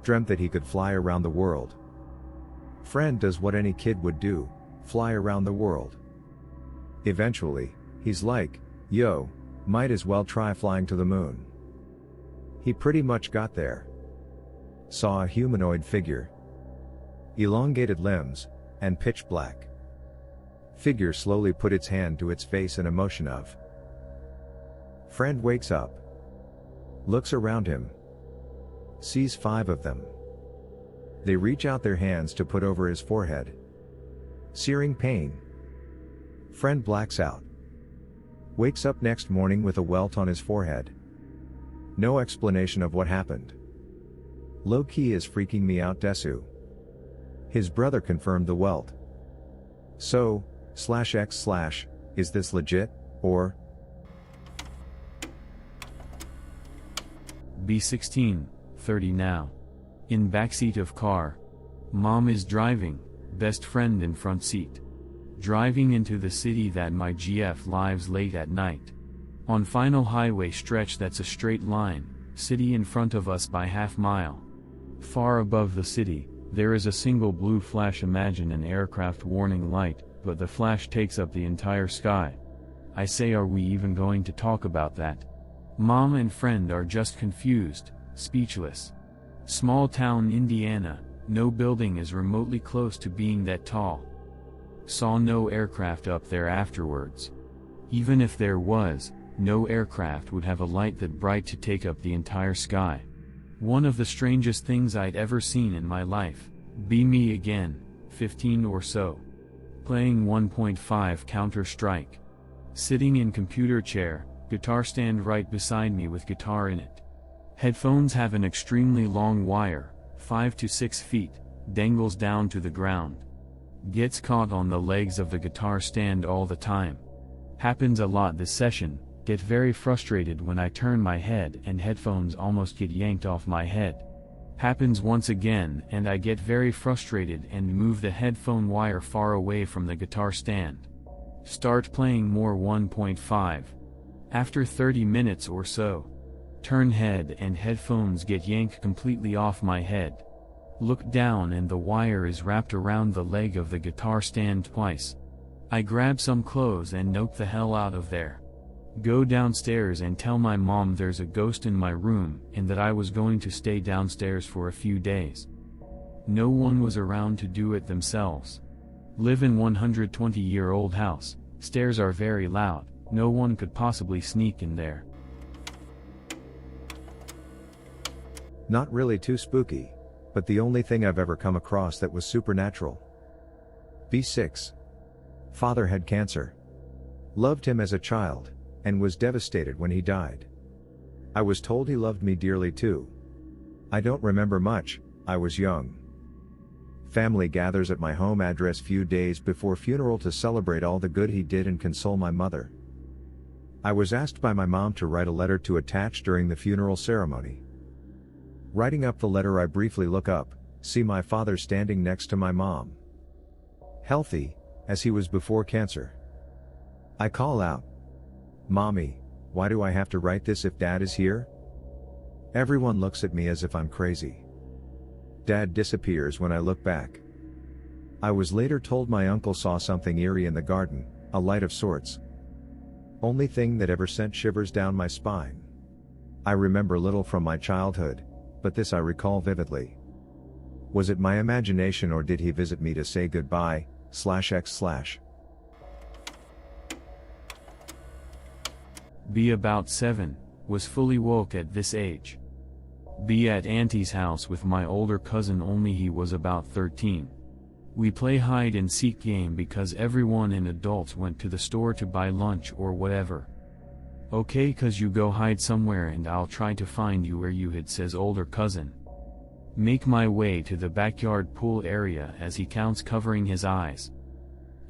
Dreamt that he could fly around the world. Friend does what any kid would do, fly around the world. Eventually, he's like, yo, might as well try flying to the moon. He pretty much got there. Saw a humanoid figure. Elongated limbs, and pitch black. Figure slowly put its hand to its face in a motion of. Friend wakes up. Looks around him. Sees 5 of them. They reach out their hands to put over his forehead. Searing pain. Friend blacks out. Wakes up next morning with a welt on his forehead. No explanation of what happened. Low key is freaking me out desu. His brother confirmed the welt. So, /x/ is this legit, or? B16, 30 now. In backseat of car. Mom is driving, best friend in front seat. Driving into the city that my GF lives late at night. On final highway stretch that's a straight line, city in front of us by half mile. Far above the city, there is a single blue flash. Imagine an aircraft warning light, but the flash takes up the entire sky. I say, are we even going to talk about that? Mom and friend are just confused, speechless. Small town Indiana, no building is remotely close to being that tall. Saw no aircraft up there afterwards. Even if there was, no aircraft would have a light that bright to take up the entire sky. One of the strangest things I'd ever seen in my life. Be me again, 15 or so. Playing 1.5 Counter-Strike. Sitting in computer chair, guitar stand right beside me with guitar in it. Headphones have an extremely long wire, 5 to 6 feet, dangles down to the ground. Gets caught on the legs of the guitar stand all the time. Happens a lot this session, Get very frustrated when I turn my head and headphones almost get yanked off my head. Happens once again and I get very frustrated and move the headphone wire far away from the guitar stand. Start playing more 1.5. After 30 minutes or so, turn head and headphones get yanked completely off my head. Look down and the wire is wrapped around the leg of the guitar stand twice. I grab some clothes and nope the hell out of there. Go downstairs and tell my mom there's a ghost in my room and that I was going to stay downstairs for a few days. No one was around to do it themselves. Live in 120-year-old house, stairs are very loud, no one could possibly sneak in there. Not really too spooky, but the only thing I've ever come across that was supernatural. B6. Father had cancer. Loved him as a child, and was devastated when he died. I was told he loved me dearly too. I don't remember much, I was young. Family gathers at my home address few days before funeral to celebrate all the good he did and console my mother. I was asked by my mom to write a letter to attach during the funeral ceremony. Writing up the letter, I briefly look up, see my father standing next to my mom. Healthy, as he was before cancer. I call out, "Mommy, why do I have to write this if Dad is here?" Everyone looks at me as if I'm crazy. Dad disappears when I look back. I was later told my uncle saw something eerie in the garden, a light of sorts. Only thing that ever sent shivers down my spine. I remember little from my childhood, but this I recall vividly. Was it my imagination or did he visit me to say goodbye, /x/? B about 7, was fully woke at this age. B at auntie's house with my older cousin, only he was about 13. We play hide and seek game because everyone and adults went to the store to buy lunch or whatever. Okay, cause you go hide somewhere and I'll try to find you where you hid, says older cousin. Make my way to the backyard pool area as he counts, covering his eyes.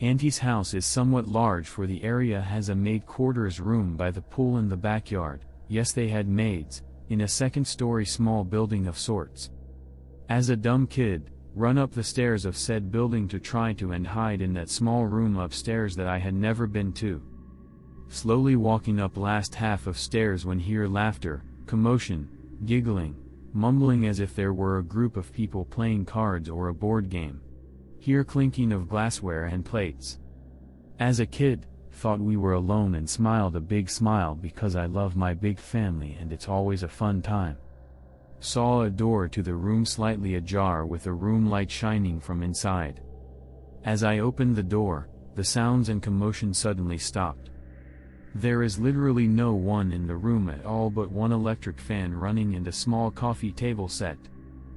Auntie's house is somewhat large for the area, has a maid quarters room by the pool in the backyard, yes they had maids, in a second-story small building of sorts. As a dumb kid, run up the stairs of said building to try to and hide in that small room upstairs that I had never been to. Slowly walking up last half of stairs when hear laughter, commotion, giggling, mumbling as if there were a group of people playing cards or a board game. Hear clinking of glassware and plates. As a kid, thought we were alone and smiled a big smile because I love my big family and it's always a fun time. Saw a door to the room slightly ajar with a room light shining from inside. As I opened the door, the sounds and commotion suddenly stopped. There is literally no one in the room at all but one electric fan running and a small coffee table set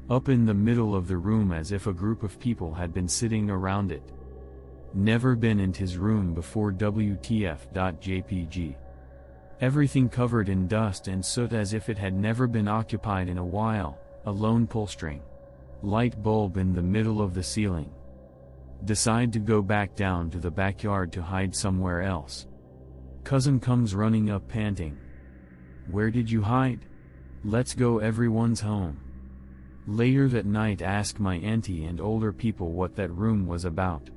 up in the middle of the room as if a group of people had been sitting around it. Never been in his room before, WTF.jpg. Everything covered in dust and soot as if it had never been occupied in a while, a lone pull string. Light bulb in the middle of the ceiling. Decide to go back down to the backyard to hide somewhere else. Cousin comes running up panting. Where did you hide? Let's go, everyone's home. Later that night ask my auntie and older people what that room was about.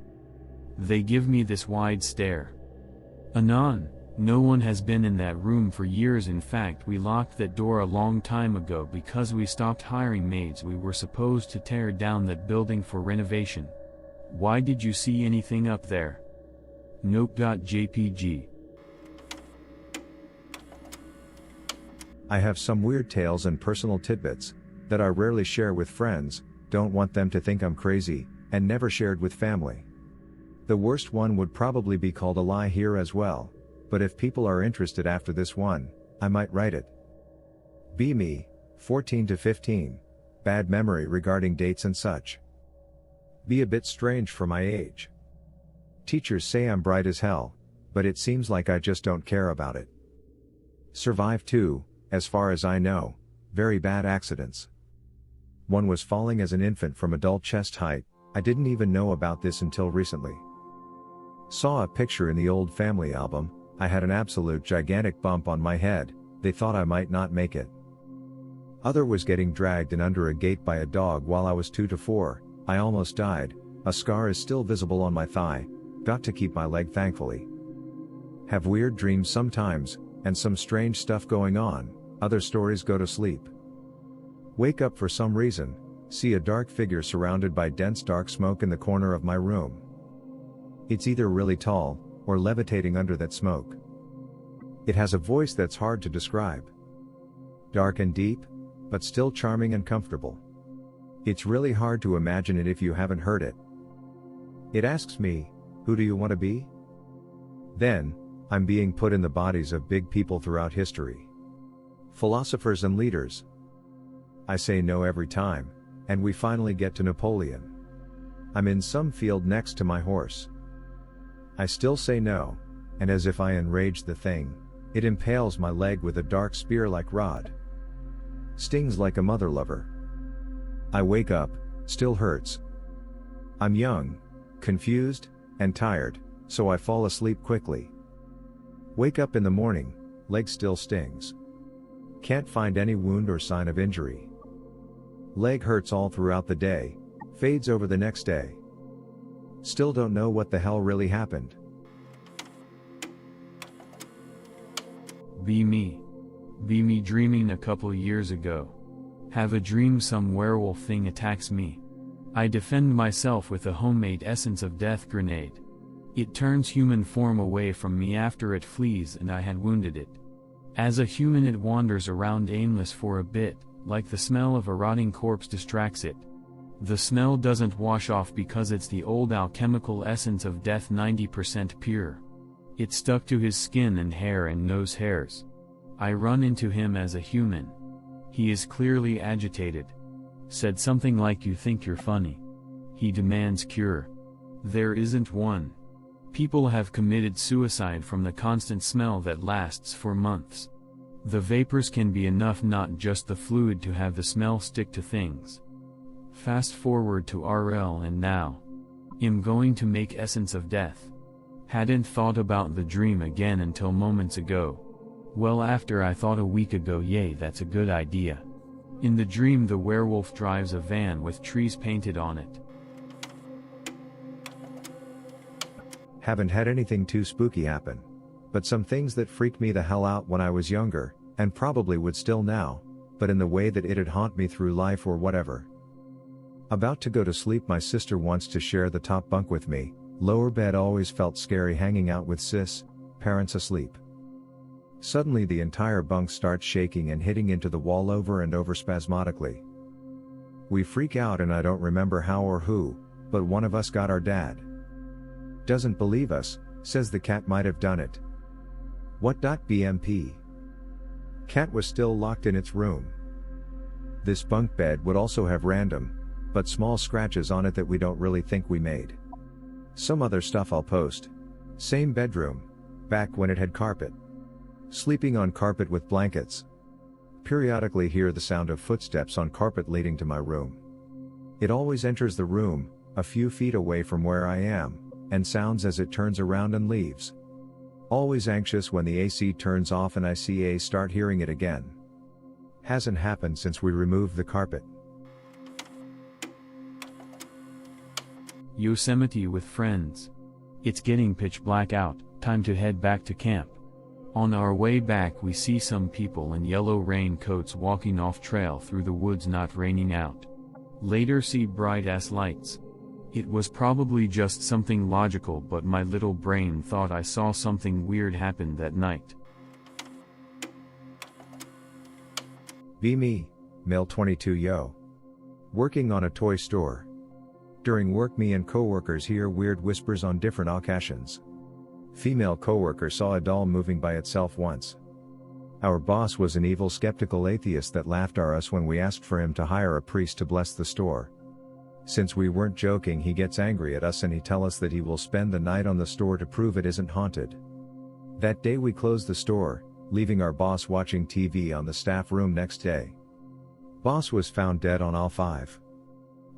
They give me this wide stare. Anon, no one has been in that room for years. In fact, we locked that door a long time ago because we stopped hiring maids. We were supposed to tear down that building for renovation. Why did you see anything up there? Nope.jpg. I have some weird tales and personal tidbits that I rarely share with friends, don't want them to think I'm crazy, and never shared with family. The worst one would probably be called a lie here as well, but if people are interested after this one, I might write it. Be me, 14 to 15, bad memory regarding dates and such. Be a bit strange for my age. Teachers say I'm bright as hell, but it seems like I just don't care about it. Survive 2, as far as I know, very bad accidents. One was falling as an infant from adult chest height. I didn't even know about this until recently. Saw a picture in the old family album, I had an absolute gigantic bump on my head, they thought I might not make it. Other was getting dragged in under a gate by a dog while I was 2 to 4, I almost died, a scar is still visible on my thigh, got to keep my leg thankfully. Have weird dreams sometimes, and some strange stuff going on, other stories go to sleep. Wake up for some reason, see a dark figure surrounded by dense dark smoke in the corner of my room. It's either really tall, or levitating under that smoke. It has a voice that's hard to describe. Dark and deep, but still charming and comfortable. It's really hard to imagine it if you haven't heard it. It asks me, who do you want to be? Then, I'm being put in the bodies of big people throughout history. Philosophers and leaders. I say no every time, and we finally get to Napoleon. I'm in some field next to my horse. I still say no, and as if I enraged the thing, it impales my leg with a dark spear-like rod. Stings like a mother lover. I wake up, still hurts. I'm young, confused, and tired, so I fall asleep quickly. Wake up in the morning, leg still stings. Can't find any wound or sign of injury. Leg hurts all throughout the day, fades over the next day. Still don't know what the hell really happened. Be me dreaming a couple years ago. Have a dream some werewolf thing attacks me. I defend myself with a homemade essence of death grenade. It turns human form away from me after it flees and I had wounded it. As a human it wanders around aimless for a bit, like the smell of a rotting corpse distracts it. The smell doesn't wash off because it's the old alchemical essence of death 90% pure. It stuck to his skin and hair and nose hairs. I run into him as a human. He is clearly agitated. Said something like you think you're funny. He demands cure. There isn't one. People have committed suicide from the constant smell that lasts for months. The vapors can be enough, not just the fluid, to have the smell stick to things. Fast forward to RL and now. I'm going to make essence of death. Hadn't thought about the dream again until moments ago. Well, after I thought a week ago, yay, that's a good idea. In the dream the werewolf drives a van with trees painted on it. Haven't had anything too spooky happen. But some things that freaked me the hell out when I was younger, and probably would still now, but in the way that it'd haunt me through life or whatever. About to go to sleep, my sister wants to share the top bunk with me. Lower bed always felt scary hanging out with sis, parents asleep. Suddenly the entire bunk starts shaking and hitting into the wall over and over spasmodically. We freak out and I don't remember how or who, but one of us got our dad. Doesn't believe us, says the cat might have done it. What? BMP. Cat was still locked in its room. This bunk bed would also have random, but small scratches on it that we don't really think we made. Some other stuff I'll post. Same bedroom, back when it had carpet. Sleeping on carpet with blankets. Periodically hear the sound of footsteps on carpet leading to my room. It always enters the room, a few feet away from where I am, and sounds as it turns around and leaves. Always anxious when the AC turns off and I start hearing it again. Hasn't happened since we removed the carpet. Yosemite with friends. It's getting pitch black out, time to head back to camp. On our way back we see some people in yellow raincoats walking off trail through the woods, not raining out. Later see bright ass lights. It was probably just something logical, but my little brain thought I saw something weird happen that night. Be me, male 22 yo. Working on a toy store. During work me and coworkers hear weird whispers on different occasions. Female coworker saw a doll moving by itself once. Our boss was an evil skeptical atheist that laughed at us when we asked for him to hire a priest to bless the store. Since we weren't joking, he gets angry at us and he tells us that he will spend the night on the store to prove it isn't haunted. That day we closed the store, leaving our boss watching TV on the staff room next day. Boss was found dead on aisle 5.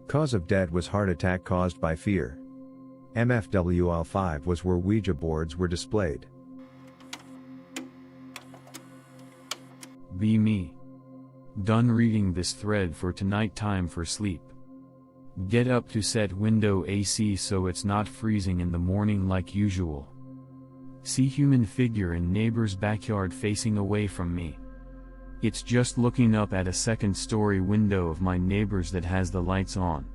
Cause of death was heart attack caused by fear. MFW aisle 5 was where Ouija boards were displayed. Be me. Done reading this thread for tonight, time for sleep. Get up to set window AC so it's not freezing in the morning like usual. See human figure in neighbor's backyard facing away from me. It's just looking up at a second-story window of my neighbor's that has the lights on.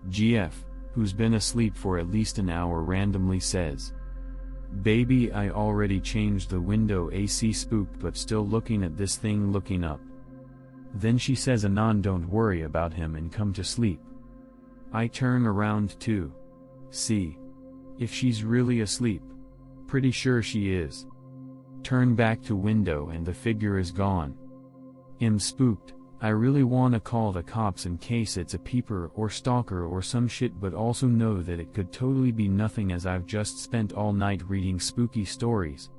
GF, who's been asleep for at least an hour, randomly says, "Baby, I already changed the window AC, spooked but still looking at this thing looking up." Then she says, "Anon, don't worry about him and come to sleep." I turn around to see if she's really asleep. Pretty sure she is. Turn back to window and the figure is gone. I'm spooked. I really wanna call the cops in case it's a peeper or stalker or some shit, but also know that it could totally be nothing, as I've just spent all night reading spooky stories.